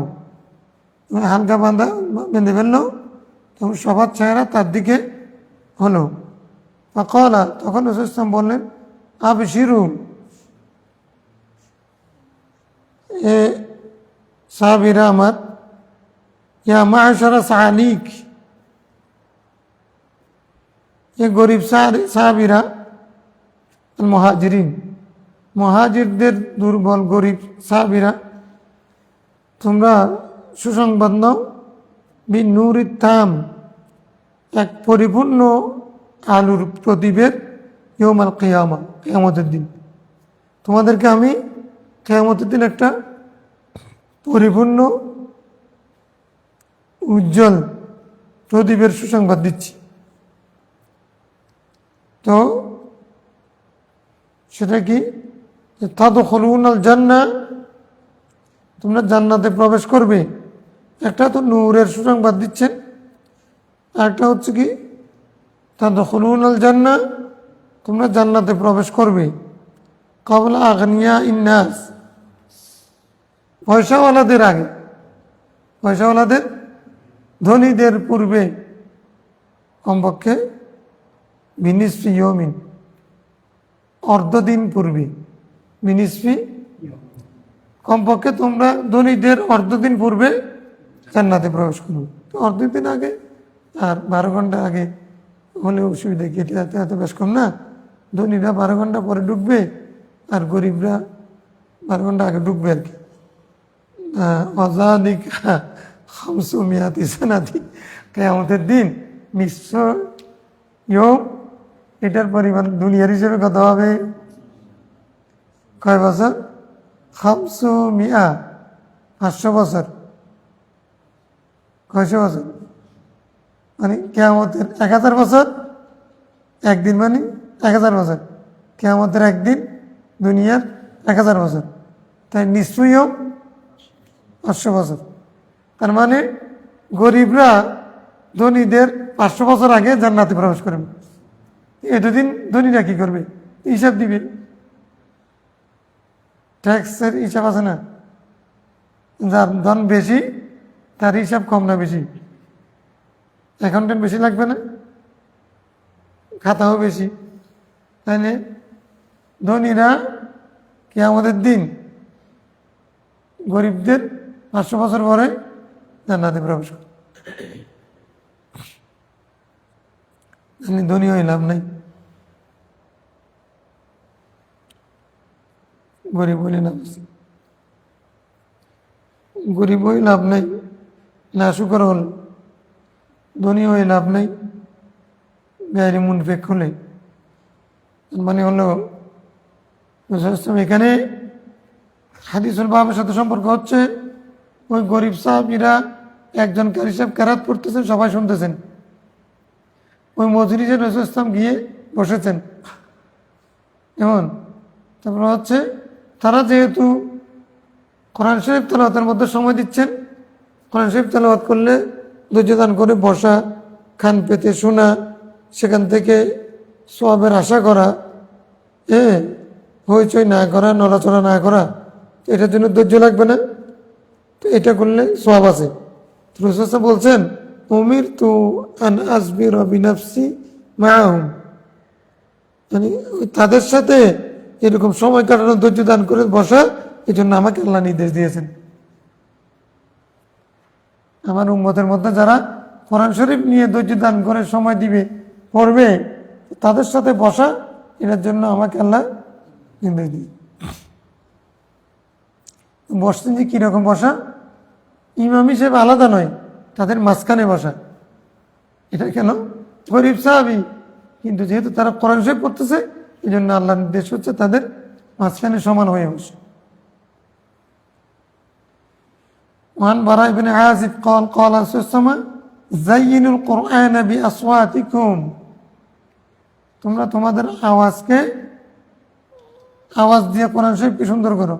হালকা বাঁধা বেঁধে ফেললো, তখন সবার চেহারা তার দিকে হলো। ফাকালা, তখন রাসূল সাল্লাল্লাহু আলাইহি ওয়াসাল্লাম বললেন, আবশিরু, এ সাহাবীরা আমার, ইয়া মা'শারা সালিক, এ গরিব সাহাবীরা, মুহাজিরিন, মুহাজিরদের দুর্বল গরিব সাহাবীরা, তোমরা সুসংবাদ নাও, বি নূরিত তাম, এক পরিপূর্ণ আলোর প্রদীপের, ইয়াউমাল কিয়ামা, কিয়ামতের দিন। তোমাদেরকে আমি কিয়ামতের দিন একটা পরিপূর্ণ উজ্জ্বল প্রদীপের সুসংবাদ দিচ্ছি। তো সেটা কি? তাদখুলুনাল জান্নাহ, তোমরা জান্নাতে প্রবেশ করবে। একটা তো নূরের সুসংবাদ দিচ্ছেন, আরেকটা হচ্ছে কি, তাদখুলুনাল জান্নাহ, তোমরা জান্নাতে প্রবেশ করবে। ক্বাবলা আগনিয়া ইন্নাস, পয়সাওয়ালাদের আগে, পয়সাওয়ালাদের, ধনীদের পূর্বে, কমপক্ষে বিনিসফি ইয়াউমিন, অর্ধদিন পূর্বে। বিনিসফি, কমপক্ষে তোমরা ধনীদের অর্ধদিন পূর্বে জান্নাতে প্রবেশ করবে। তো অর্ধেক দিন আগে আর 12 ঘন্টা আগে হলে অসুবিধা কি? এটা এত এত বেশ কম না? ধনীরা 12 ঘন্টা পরে ঢুকবে আর গরিবরা 12 ঘন্টা আগে ঢুকবে আর কি। অজাদিকা খামসুমিয়াতি সানাতি, কিয়ামতের দিন মিশ্র ইয়ম, এটার পরিমাণ দুনিয়ার হিসেবে কত হবে? কয় বছর? 500 বছর। কয়শো বছর মানে কিয়ামতের 1000 বছর, একদিন মানে 1000 বছর। কিয়ামতের একদিন দুনিয়ার 1000 বছর, তাই নিশ্চয়ই 500 বছর। তার মানে গরিবরা ধনীদের 500 বছর আগে জান্নাতে প্রবেশ করবে। এতদিন ধনীরা কি করবে? হিসাব দিবে, ট্যাক্সের হিসাব আছে না? যার ধন বেশি তার হিসাব কম না বেশি? অ্যাকাউন্টেন্ট বেশি লাগবে না? খাতাও বেশি। তাইলে ধনীরা কিয়ামতের দিন গরিবদের 500 বছর পরে জান্নাতে প্রবেশ করে। ধনী হয়ে লাভ নাই, গরিব হইলে লাভ আছে। গরিব হয়ে লাভ নাই, না শুকর হল। ধনী হয়ে লাভ নাই, গায়ের মুনফেক হলে। মানে হলো এখানে হাদিসুল বাবের সাথে সম্পর্ক হচ্ছে, ওই গরিব সাহাবীরা একজন কারি সাহেব কেরাত পড়তেছেন, সবাই শুনতেছেন। ওই মজলিসে রাসূল ইসলাম গিয়ে বসেছেন। এমন তারপর হচ্ছে তারা যেহেতু কোরআন শরীফ তেলাওয়াতের মধ্যে সময় দিচ্ছেন, কোরআন শরীফ তেলাওয়াত করলে ধৈর্য দান করে বসা, কান পেতে শোনা, সেখান থেকে সওয়াবের আশা করা, হইচই না করা, নড়াচড়া না করা, এটার জন্য ধৈর্য লাগবে না? তো এটা করলে সওয়াব আছে। রাসূল বলছেন, উমিরতু আন আসবিরা বিনাফসি মাআহুম, মানে তাদের সাথে এরকম সময় কাটানোর ধৈর্য দান করে বসা, এই জন্য আমাকে আল্লাহ নির্দেশ দিয়েছেন। আমার উম্মতের মধ্যে যারা কোরআন শরীফ নিয়ে ধৈর্য দান করে সময় দিবে, পড়বে, তাদের সাথে বসা, এটার জন্য আমাকে আল্লাহ নির্দেশ দিয়ে। বসতেন যে কিরকম বসা? ইমাম হিসেবে আলাদা নয়, তাদের মাঝখানে বসা। এটা কেন? গরিব সাহাবী, কিন্তু যেহেতু তারা কোরআন শরীফ পড়তেছে, এই জন্য আল্লাহর নির্দেশ হচ্ছে তাদের মাঝখানে সমান হয়ে বসে। وعن براء بن عازب قال قال رسول الله صلى الله عليه وسلم زينوا القرآن بأصواتكم, তোমরা তোমাদের আওয়াজকে, আওয়াজ দিয়ে কোরআন শরীফকে সুন্দর করো।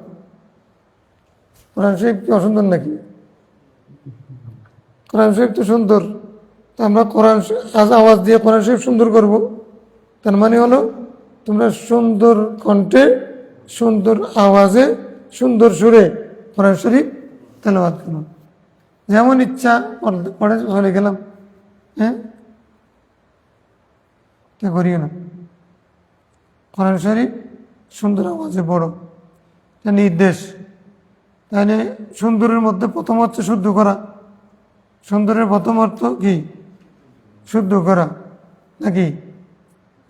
কোরআন শরীফ কি অসুন্দর নাকি? কোরআন শরীফ তো সুন্দর। তো আমরা কোরআন আওয়াজ দিয়ে কোরআন শরীফ সুন্দর করব, তার মানে হলো তোমরা সুন্দর কণ্ঠে, সুন্দর আওয়াজে, সুন্দর সুরে কোরআন শরীফ তেলাওয়াত করুন। যেমন ইচ্ছা পড়ে চলে গেলাম, কে করিও না। কোরআন শরীফ সুন্দর আওয়াজে পড়ো, এটা নির্দেশ। তাহলে সুন্দরের মধ্যে প্রথম হচ্ছে শুদ্ধ করা। সুন্দরের প্রথম অর্থ কি? শুদ্ধ করা, নাকি?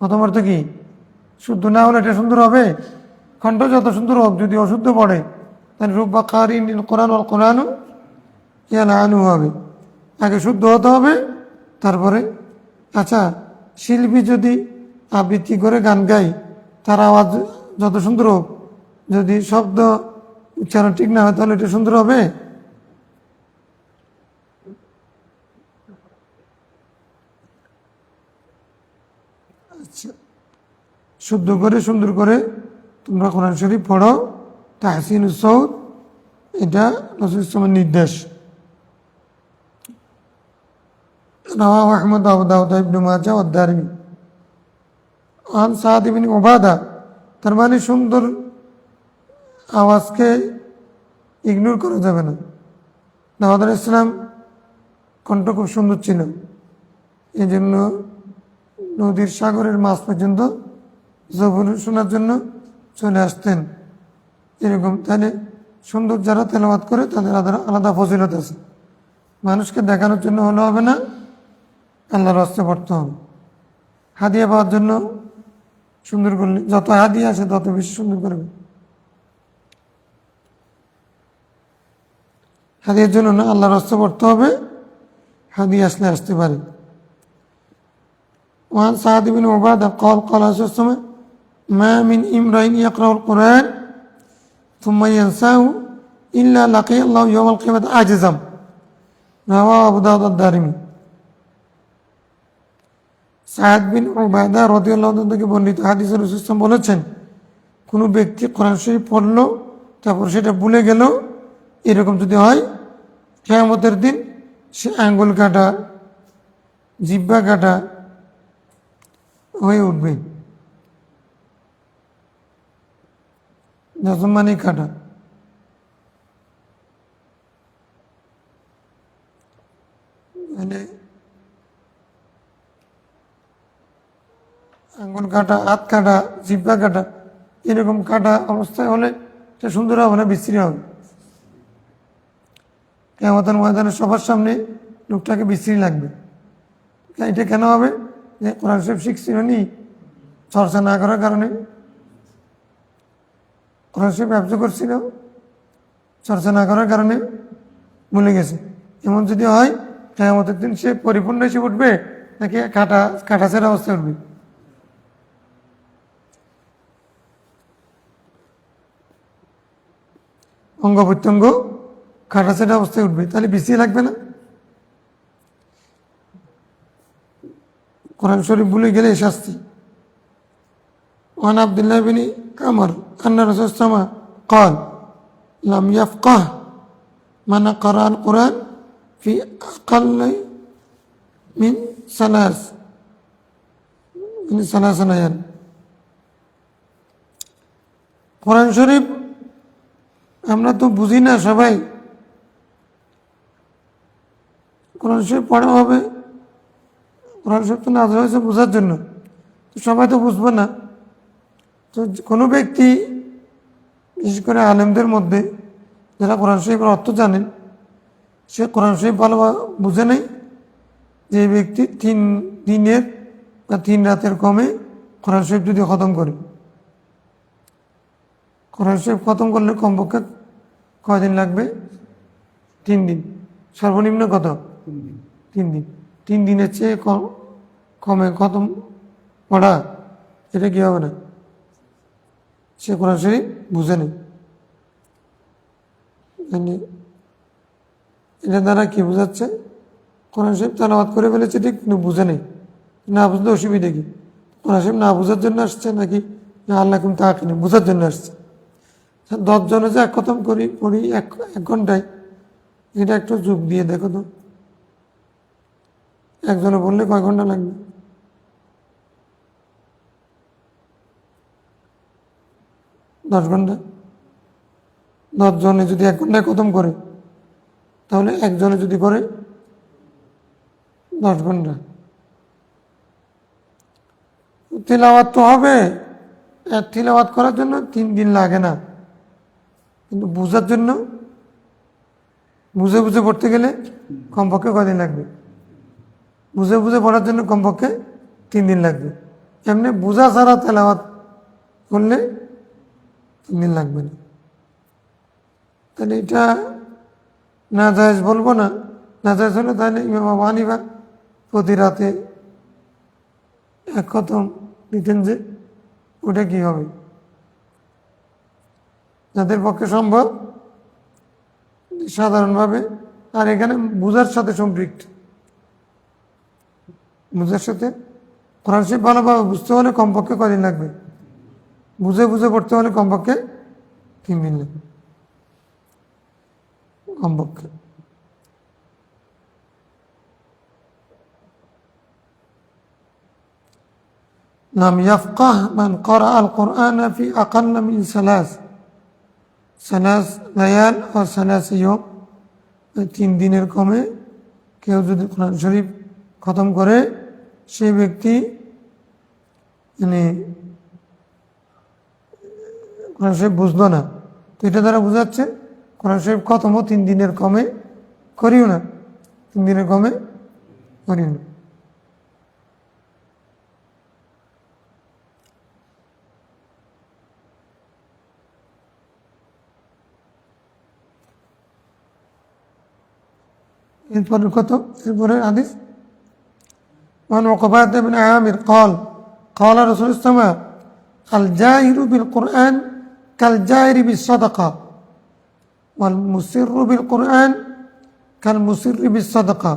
প্রথম অর্থ কি? শুদ্ধ না হলে এটা সুন্দর হবে? কণ্ঠ যত সুন্দর হোক, যদি অশুদ্ধ পড়ে, তাহলে রুব্বা কারিন কোরআন আল কোরআনও ইয়ালানু হবে। আগে শুদ্ধ হতে হবে, তারপরে। আচ্ছা, শিল্পী যদি আবৃত্তি করে গান গায়, তার আওয়াজ যত সুন্দর হোক, যদি শব্দ উচ্চারণ ঠিক না হয়, তাহলে এটা সুন্দর হবে? আচ্ছা, শুদ্ধ করে সুন্দর করে তোমরা কোরআন শরীফ পড়ো, তাহসিনুস সাউত, এটা রাসূল ইসলামের নির্দেশ। রাওয়াহু আহমদ, আবু দাউদ, ইবনে মাজাহ ওয়া দারিমি। আন সাদ ইবনে উবাদা, তার মানে সুন্দর আওয়াজকে ইগনোর করা যাবে না। দাউদ আলাইহিস সালাম কণ্ঠ খুব সুন্দর ছিল, এই জন্য নদীর সাগরের মাছ পর্যন্ত জবর শোনার জন্য চলে আসতেন। এরকম তাহলে সুন্দর যারা তেলাওয়াত করে তাদের আলাদা ফজিলত আছে। মানুষকে দেখানোর জন্য হলে হবে না, আল্লাহর রাস্তায় পড়তে হবে। হাদিয়া পাওয়ার জন্য সুন্দর করলে, যত হাদিয়া আছে তত বেশি সুন্দর করবে। হাদিয়ার জন্য না, আল্লাহর রাস্তায় পড়তে হবে, হাদিয়া আসলে আসতে পারে। وعن سعد بن عبادة قال قال صلى الله عليه وسلم ما من امرئ يقرأ القرآن ثم ينساه إلا لقي الله يوم القيامة عاجزا رواه أبو داود الدارمي। সাদ বিন উবাদা রাদিয়াল্লাহু আনহু থেকে বর্ণিত হাদিসে রাসূল সাল্লাল্লাহু আলাইহি ওয়াসাল্লাম বলেছেন, কোনো ব্যক্তি কোরআন শরীফ পড়লো তারপর সেটা ভুলে গেল, এরকম যদি হয় কিয়ামতের দিন সে আঙ্গুল কাটা, জিহ্বা কাটা হয়ে উঠবে, যজমানি কাটা। মানে আঙ্গুল কাটা, হাত কাটা, জিহ্বা কাটা, এরকম কাটা অবস্থায় হলে এটা সুন্দর হবে না, বিশ্রী হবে। কিয়ামতের ময়দানে সবার সামনে লোকটাকে বিশ্রী লাগবে। এটা কেন হবে? যে কোরআন শরীফ শিখছিল নি, চর্চা না করার কারণে। কোরআন শরীফ ব্যবসা করছিল, চর্চা না করার কারণে ভুলে গেছে। এমন যদি হয় কিয়ামতের দিন সে পরিপূর্ণ হিসেবে উঠবে নাকি কাটা ছেঁড়া অবস্থায় উঠবে? অঙ্গ প্রত্যঙ্গ কাটা ছেঁড়া অবস্থায় উঠবে, তাহলে বেশি লাগবে না? কোরআন শরীফ ভুলে গেলে শাস্তি। ওয়ান আব্দুল্লাহ বিন কামর আন্না রাসূলুল্লাহ সাল্লাল্লাহু আলাইহি ওয়াসাল্লাম قال لم يفقه من قرأ القرآن في أقل من ثلاث ليال। কোরআন শরীফ আমরা তো বুঝি না সবাই, কোরআন শরীফ পড়া হবে, কোরআন শরীফ তো নাযিল হয়েছে বোঝার জন্য, তো সবাই তো বুঝবো না। তো কোনো ব্যক্তি, বিশেষ করে আলেমদের মধ্যে যারা কোরআন শরীফের অর্থ জানেন, সে কোরআন শরীফ ভালো বুঝে নেই যে ব্যক্তি 3 দিনের বা 3 রাতের কমে কোরআন শরীফ যদি খতম করে, কোরআন শরীফ খতম করলে কমপক্ষে কয়দিন লাগবে? 3 দিন। সর্বনিম্ন কত? 3 দিন। 3 দিনের চেয়ে কমে খতম পড়া, এটা কি হবে না? সে কোরআন শরীফ বুঝে নেই। এটা দ্বারা কি বোঝাচ্ছে? কোরআন শরীফ তেলাওয়াত করে ফেলেছে ঠিক, কিন্তু বুঝে নেই। না বুঝলে অসুবিধা কি? কোরআন শরীফ না বোঝার জন্য আসছে নাকি আল্লাহ কিন্তু তাকিনি বোঝার জন্য আসছে? 10 জনে যে এক খতম পড়ি 1 ঘন্টায়, এটা একটু যোগ দিয়ে দেখো তো, একজনে বললে কয় ঘন্টা লাগবে? 10 ঘন্টা। 10 জনে যদি 1 ঘন্টায় খতম করে, তাহলে একজনে যদি করে 10 ঘন্টা। তিলাওয়াত তো হবে, তিলাওয়াত করার জন্য 3 দিন লাগে না, কিন্তু বোঝার জন্য, বুঝে বুঝে পড়তে গেলে কমপক্ষে কদিন লাগবে? বুঝে বুঝে পড়ার জন্য কমপক্ষে 3 দিন লাগবে। এমনি বোঝা ছাড়া তেলাওয়াত করলে 3 দিন লাগবে না। তাহলে এটা নাজায়েজ বলবো না। নাজায়েজ হলে তাহলে ইমাম আবু হানিফা প্রতি রাতে 1 খতম দিতেন, যে ওটা কি হবে? যাদের পক্ষে সম্ভব সাধারণভাবে, আর এখানে বুঝার সাথে সম্পৃক্ত, বুঝার সাথে কোরআন শরীফ ভালোভাবে বুঝতে হলে কমপক্ষে কদিন লাগবে? বুঝে বুঝে পড়তে হলে কমপক্ষে 3 দিন লাগবে, কমপক্ষে। লাম ইয়াফকাহ মান ক্বারা আল কুরআন ফি আকাল্ল মিন সালাস লায়াল ও সালাস ইয়াম। 3 দিনের কমে কেউ যদি কোরআন শরীফ খতম করে, সেই ব্যক্তি মানে কোরআন শরীফ বুঝলো না। তো এটা দ্বারা বোঝাচ্ছে কোরআন শরীফ খতমও 3 দিনের কমে করিও না। 3 দিনের কমে করি না। এরপরে কত? এরপরে হাদিস عن عقبة بن عامر قال قال رسول الله الجاهر بالقرآن كالجاهر بالصدقة والمسر بالقرآن كالمسر بالصدقة।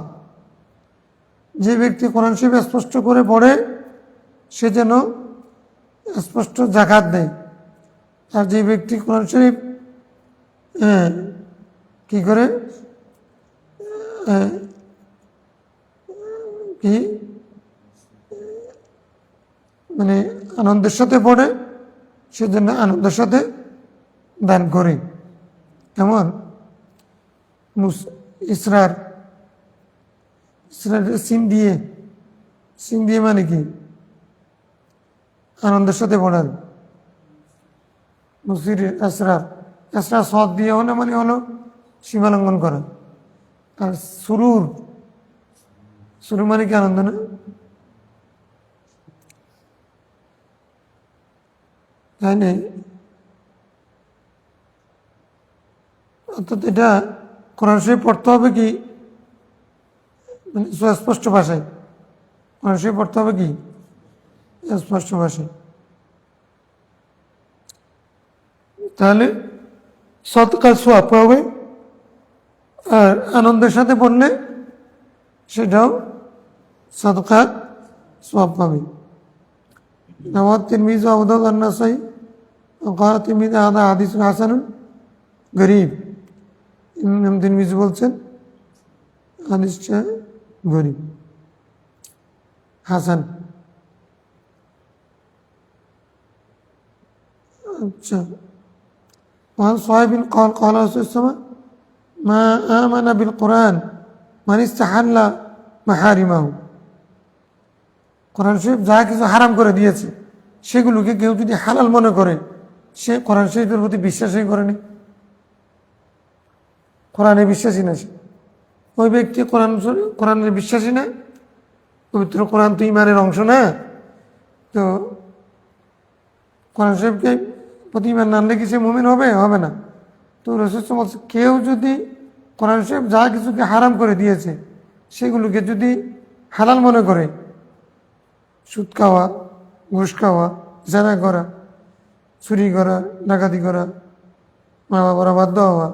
যে ব্যক্তি কোরআন শরীফ স্পষ্ট করে পড়ে সে যেন স্পষ্ট যাকাত দেয়, আর যে ব্যক্তি কোরআন শরীফ কি করে কি মানে আনন্দের সাথে পড়ে সেজন্য আনন্দের সাথে দান করে। কেমন? ইসরার সিন দিয়ে মানে কি আনন্দের সাথে পড়ার। মুসির আসরার সদ দিয়ে হলে মানে হলো সীমালঙ্ঘন করা। আর সুরুর মানে কি আনন্দ না? তাই নেই? অর্থাৎ এটা কোরআন শরীফ পড়তে হবে কি মানে সুস্পষ্ট ভাষায়, কোরআন শরীফ পড়তে হবে কি স্পষ্ট ভাষায়, তাহলে সৎকার সোয়াব পাবে। আর আনন্দের সাথে পড়লে সেটাও সদকার সোয়াব পাবে। নওয়াজ তিরমিজি ওয়া আবু দাউদ ওয়া নাসাই وقال الترمذي هذا حديث حسن غريب। ইমাম তিরমিজি বলছেন হাদিসটা গরীব হাসান। আচ্ছা, وعن صهيب قال قال رسول الله صلى الله عليه وسلم ما آمن بالقرآن من استحل محارمه। কোরআন শরীফ যা কিছু হারাম করে দিয়েছে সেগুলোকে কেউ যদি হালাল মনে করে সে কোরআন শরীফের প্রতি বিশ্বাসই করেনি, কোরআনে বিশ্বাসী না। সে ওই ব্যক্তি কোরআনের বিশ্বাসী না। পবিত্র কোরআন তো ইমানের অংশ না, তো কোরআন শরীফকে প্রতি ইমান না আনলে কি সে মুমিন হবে? হবে না। তো রাসূল বলছে কেউ যদি কোরআন শরীফ যা কিছুকে হারাম করে দিয়েছে সেগুলোকে যদি হালাল মনে করে, সুদ খাওয়া, ঘুষ খাওয়া, জেনা করা, চুরি করা, ডাকাতি করা, মা বাবার বাধ্য হওয়া,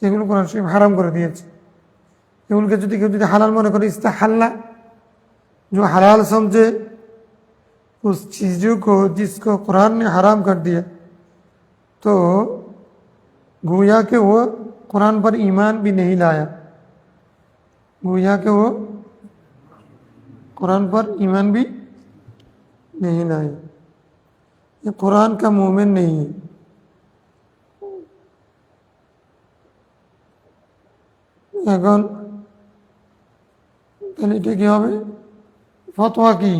এগুলো কোরআন শরীফ হারাম করে দিয়েছে, এগুলোকে যদি কেউ হালাল মনে করে, ইস্তাহাল্লা जो हलाल समझे उस चीज़ों को जिसको कुरान ने हराम कर दिया, तो गोया कि वो कुरान पर ईमान भी नहीं लाया, गोया कि वो कुरान पर ईमान भी नहीं लाया, ये कुरान का मोमिन नहीं है। এখন তাহলে এটা কি হবে? ফতোয়া কি?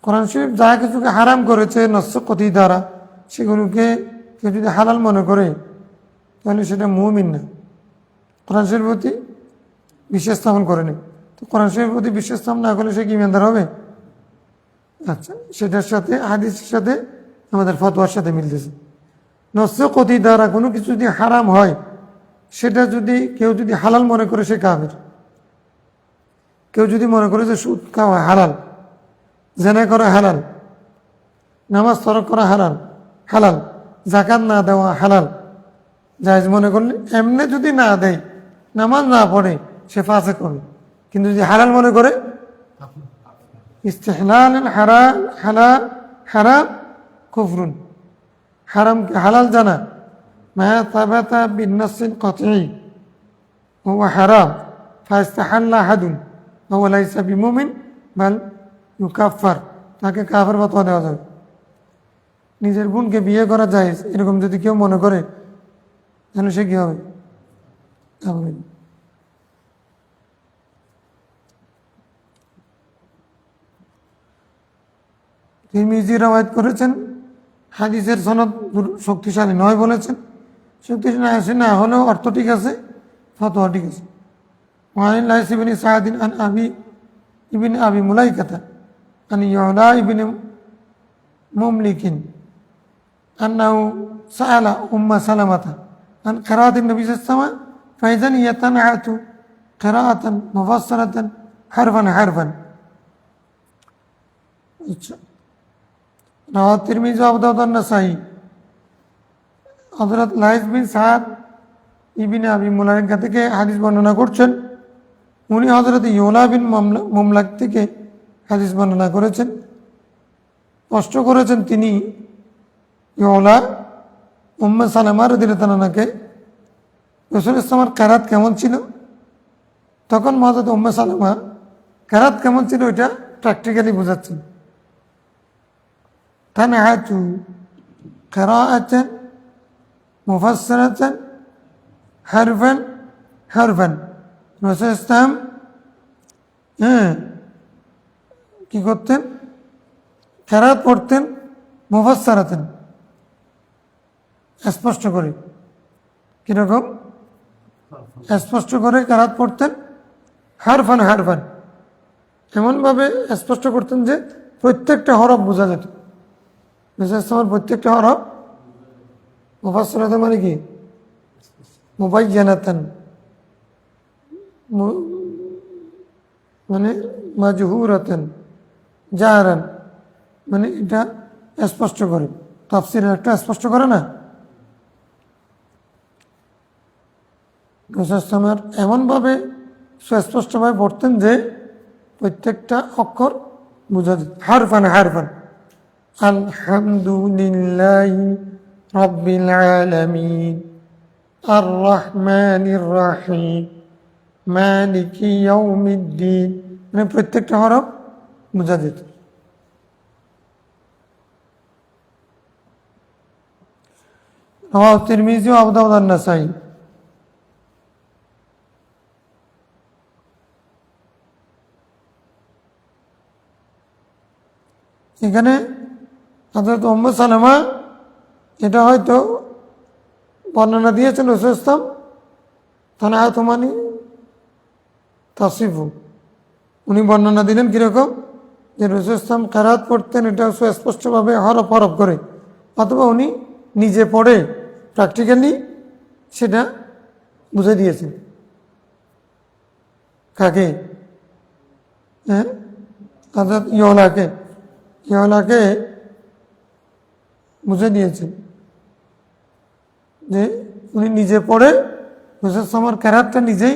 কোরআন শরীফ যা কিছুকে হারাম করেছে নস্যকতি দ্বারা সেগুলোকে কেউ যদি হালাল মনে করে তাহলে সেটা মুমিন না, কোরআন শরীফের প্রতি বিশ্বাস স্থাপন করেনি। তো কোরআন শরীফের প্রতি বিশ্বাস স্থাপন না করলে সে কি ইমানদার হবে? আচ্ছা, সেটার সাথে হাদিসের সাথে আমাদের ফতোয়ার সাথে মিলতেছে। নস্যকতি দ্বারা কোনো কিছু যদি হারাম হয় সেটা যদি কেউ যদি হালাল মনে করে সে কাফের। কেউ যদি মনে করে যে সুদ খাওয়া হালাল, জেনা করা হালাল, নামাজ তরক করা হালাল, যাকাত না দেওয়া হালাল, জায়েজ মনে করলে এমনি যদি না দেয়, নামাজ না পড়ে, সে ফাসিক হবে। কিন্তু যদি হালাল মনে করে, ইস্তিহলাল হারাম কুফরুন, হারামকে হালাল জানা, মা তাবাতা বিন্নাসিন কতঈ ওয়া হারাম ফাইস্তাহাল্লা হাদুন ওয়া লাইসা বিমুমিন বাল ইউকাফার, তাকে কাফের ফতোয়া দেওয়া যাবে। নিজের বোনকে বিয়ে করা যায় এরকম যদি কেউ মনে করে তাহলে সে কি হবে? তিরমিজি রওয়ায়াত করেছেন, হাদিসের সনদ শক্তিশালী নয় বলেছেন। শক্তিশালী না হলেও অর্থ ঠিক আছে। ফতোয়া ঠিক আছে। وعن الليث بن سعد عن ابن أبي مليكة عن يعلى بن مملك أنه سأل أم سلمة عن قراءة النبي صلى الله عليه وسلم فإذا هي تنعت قراءة مفسرة حرفا حرفا. رواه الترمذي وأبو داود والنسائي. হযরত লাইস বিন সাদ ইবনে আবি মুলাইকা থেকে হাদিস বর্ণনা করছেন। উনি হযরত ইউলা বিন মুমলাক থেকে হাদিস বর্ণনা করেছেন। স্পষ্ট করেছেন তিনি ইউলা উম্মে সালামা রাদিয়াল্লাহু আনহাকে রাসূল ইসলামের কেরাত কেমন ছিল, তখন হযরত উম্মে সালামা কেরাত কেমন ছিল ওইটা প্র্যাকটিক্যালি বোঝাচ্ছেন। তানআতু কিরাআতান মুফাসসারাতান হারফান হারফান। রাসূল ইসলাম কি করতেন? কেরাত পড়তেন মুফাসসারাতান, স্পষ্ট করে। কিরকম? স্পষ্ট করে কেরাত পড়তেন, হারফান হারফান, এমনভাবে স্পষ্ট করতেন যে প্রত্যেকটা হরফ বোঝা যেত। রাসূল ইসলামের প্রত্যেকটা হরফ মুফাসসারাতান মানে কি? মুবায়্যানাতান, মানে মাজহুরাতান, জাহরান, মানে এটা স্পষ্ট করে। তাফসীরের একটা স্পষ্ট করে না? রাসূল ইসলামের এমনভাবে সুস্পষ্টভাবে পড়তেন যে প্রত্যেকটা অক্ষর বোঝা যেত। হারফান হারফান। আলহামদুলিল্লাহি রাব্বিল আলামিন আর রহমানির রহিম মালিকি ইয়াউমিদ্দিন, মানে প্রত্যেকটা হরফ বোঝা যেত। রাওয়াহু তিরমিজি ওয়া আবু দাউদ ওয়ান নাসাই। এখানে হযরত উম্মে সালামা এটা হয়তো বর্ণনা দিয়েছেন রাসূল ইসলাম তানাআতু মানে তাসিফু, উনি বর্ণনা দিলেন কিরকম যে রাসূল ইসলাম কেরাত পড়তেন এটা সুস্পষ্টভাবে হরফ হরফ করে, অথবা উনি নিজে পড়ে প্র্যাকটিক্যালি সেটা বুঝে দিয়েছেন। কাকে? হযরত ইউলাকে বুঝে দিয়েছেন যে উনি নিজে পড়ে রাসূল ইসলামের কেরাতটা নিজেই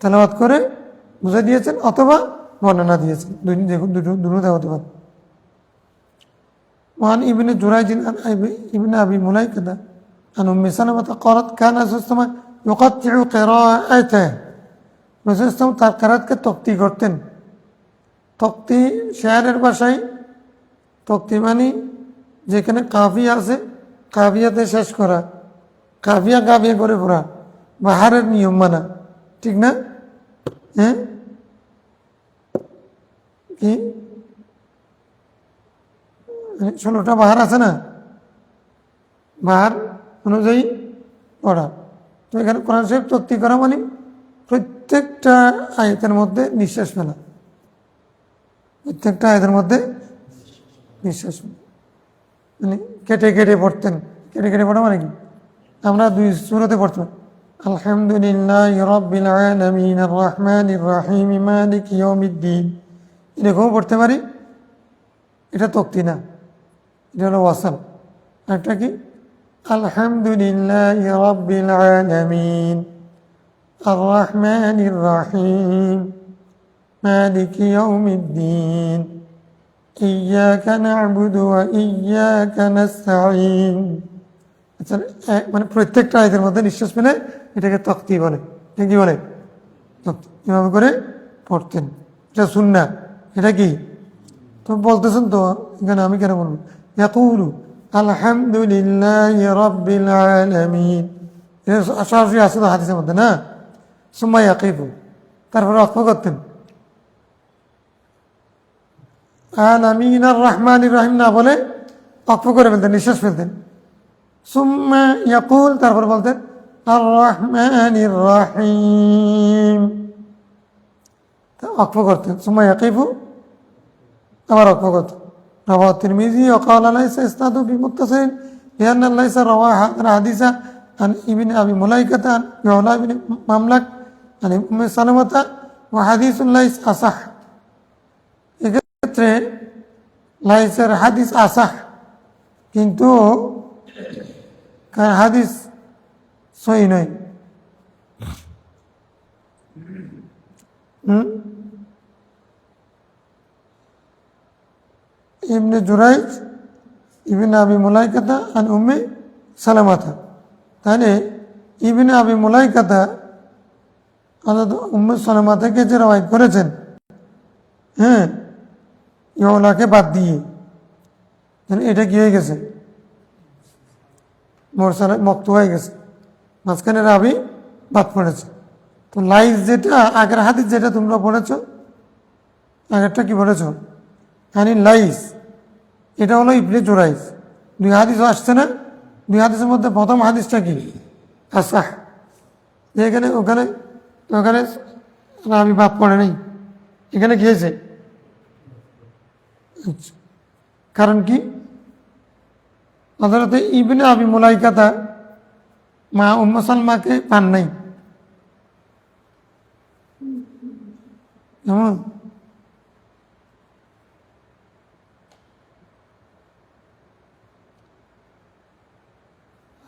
তেলাওয়াত করে বুঝে দিয়েছেন, অথবা বর্ণনা দিয়েছেন। দুটো হতে পারে। وعن ابن جريج عن ابن ابي مليكة عن ام سلمة قالت كان رسول الله يقطع قراءته, রাসূল ইসলাম তার কেরাতকে তক্তি করতেন। তক্তি শেয়ারের ভাষায় তক্তি মানে যেখানে কাফিয়া আছে কাফিয়াতে শেষ করা, কাফিয়া কাফিয়া করে পড়া, বাহারের নিয়ম মানা, ঠিক না? কি 16টা বাহার আছে না, বাহার অনুযায়ী পড়া। তো এখানে কোরআন শরীফ তক্তি করা মানে প্রত্যেকটা আয়াতের মধ্যে নিঃশ্বাস ফেলা, প্রত্যেকটা আয়াতের মধ্যে নিঃশ্বাস ফেলা, মানে কেটে কেটে পড়তেন। কেটে কেটে পড়া মানে কি? আমরা 2 সূরাতে পড়তাম আলহামদুলিল্লাহি রাব্বিল আলামিন আর রহমানির রহিম মালিকি ইয়াউমিদ্দিন, এরকম পড়তে পারি। এটা তক্তি না, এটা হলো ওয়াসাল। একটা কি? আলহামদুলিল্লাহি রাব্বিল আলামিন আর রহমানির রহিম মালিকি ইয়াউমিদ্দিন ইয়্যাকা না'বুদু ওয়া ইয়্যাকা নাস্তাঈন। আচ্ছা, মানে প্রত্যেকটা আয়াতের মধ্যে নিঃশ্বাস ফেলে এটাকে তক্তি বলে। এটা কি বলে? তক্তি। এভাবে করে পড়তেন, এটা সুন্নাহ। এটা কি? তো বলতেছেন তো এখানে, আমি কেন বলবো? ইয়াকুলু আলহামদুলিল্লাহি রাব্বিল আলামিন, এটা সরাসরি আছে তো হাদিসের মধ্যে না? সুম্মা ইয়াকিফু, তারপরে অক্ষ করতেন। আলামিন আর রহমানির রহিম না বলে অক্ষ করে ফেলতেন, নিঃশ্বাস ফেলতেন। সুম্মা ইয়াকুল, তারপর বলতেন الرحمن الرحيم وقف করতে ثم يقف আবার وقف করতে رواه الترمذي وقال ليس اسناده بمتصل لأن ليس روى هذا الحديث عن ابن أبي مليكة عن يعلى بن مملك عن أم سلمة وحديث ليس أصح এক্ষেত্রে লাইসের হাদিস আসাহ কিন্তু হাদিস সহি নয় ইবনে জুরাইজ ইবনে আবি মুলাইকাতা আন উম্মে সালামাতা তাহলে ইবনে আবি মুলাইকাতা অর্থাৎ উম্মে সালামা থেকে যে রওয়ায়াত করেছেন হ্যাঁ ইওলাকে বাদ দিয়ে তাহলে এটা কি হয়ে গেছে মোরসাল মক্তু হয়ে গেছে মাঝখানে রাবি বাদ পড়েছে তো লাইস যেটা আগের হাদিস যেটা তোমরা পড়েছো আগেরটা কি পড়েছো হানি লাইস এটা হলো ইবনে জুরাইজ দুই হাদিসও আসছে না দুই হাদিসের মধ্যে প্রথম হাদিসটা কি আসাহ যে এখানে ওখানে ওখানে রাবি বাদ পড়ে নেই এখানে গিয়েছে কারণ কি হযরত ইবনে আবি মুলাইকাতা মা উম্মে সালমাকে পান নাই কেমন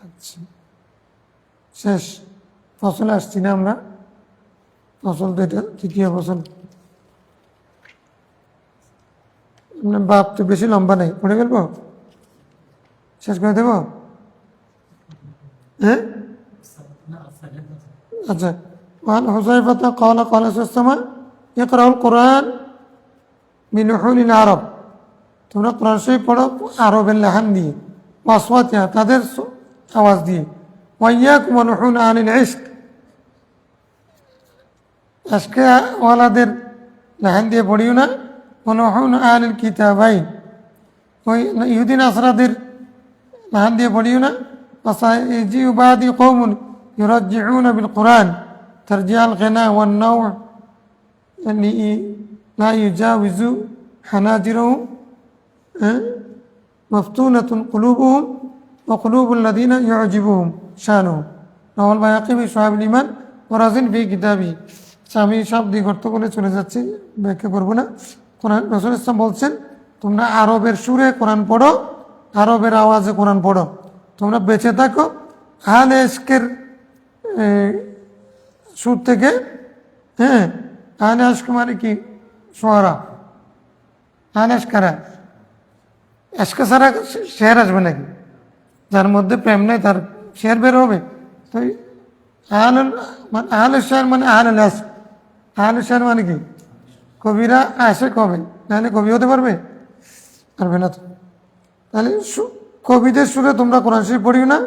আচ্ছা শেষ ফসলে আসছি না আমরা ফসল তো এটা তৃতীয় ফসল বাপ তো বেশি লম্বা নেই পড়ে ফেলবো শেষ করে দেব হ্যাঁ আচ্ছা وعن حذيفة قال قال صلى الله عليه وسلم يقرأ القرآن بلحون العرب তোমরা কোরআন শরীফ পড়ো আরবের লেহান দিয়ে ওয়াসওয়াতিহা তাদের আওয়াজ দিয়ে ওয়াইয়াকুম ওয়া লুহুন আনিল ইশক আজকে ওয়ালাদের লেহান দিয়ে পড়িও না ওয়া লুহুন আনিল কিতাবাইন ওই ইহুদি নাসরাদের লেহান দিয়ে পড়িও না وسيجيء بعدي قوم يرجعون بالقرآن ترجيع الغناء والنوع لا يجاوز حناجرهم مفتونة قلوبهم وقلوب الذين يعجبهم شانهم رواه البيهقي في شعب الإيمان ورازين في كتابه আমি সব দিগর্ত করে চলে যাচ্ছি ব্যাখ্যা করবো না কোরআন রাসূল ইসলাম বলছেন তোমরা আরবের সুরে কোরআন পড়ো আরবের আওয়াজে কোরআন পড়ো তোমরা বেঁচে থাকো আহলে ইশকের সুর থেকে হ্যাঁ আহলে ইশক মানে কি সোয়ারা আহলে ইশক কারা ইশক ছাড়া শের আসবে নাকি যার মধ্যে প্রেম নেই তার শের বের হবে তো আহলে শের মানে আহলে ইশক আহলে শের মানে কি কবিরা আশিক হবে নাহলে কবি হতে পারবে পারবে না তো তাহলে কবিদের সুরে তোমরা কোরআন শরীফ পড়িও না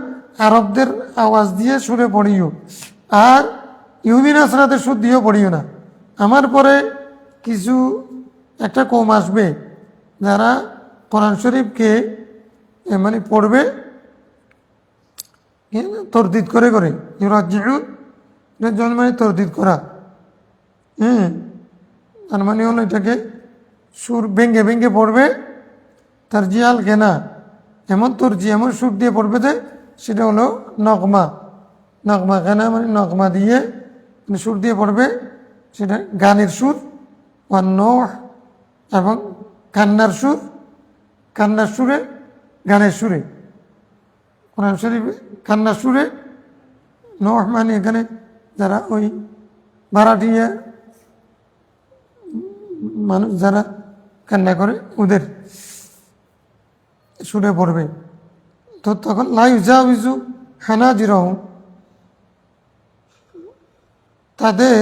আরবদের আওয়াজ দিয়ে সুরে পড়িও আর ইহুদি নাসরাদের সুর দিয়েও পড়িও না আমার পরে কিছু একটা কৌম আসবে যারা কোরআন শরীফকে মানে পড়বে তরদিদ করে করে ইউরাজ্জিউন মানে তরদিদ করা তার মানে হলো এটাকে সুর ভেঙ্গে ভেঙ্গে পড়বে তার জিয়াল কেনা এমন তরজি এমন সুর দিয়ে পড়বে যে সেটা হলো নগমা নগমা কেনা মানে নগমা দিয়ে মানে সুর দিয়ে পড়বে সেটা গানের সুর অন্য এবং কান্নার সুর কান্নার সুরে গানের সুরে কোরআন শরীফ কান্নার সুরে নহ মানে এখানে যারা ওই ভাড়াটিয়া মানুষ যারা কান্না করে ওদের সুরে পড়বে তো তখন লাইজাউজু হানাজিরহুম তাদের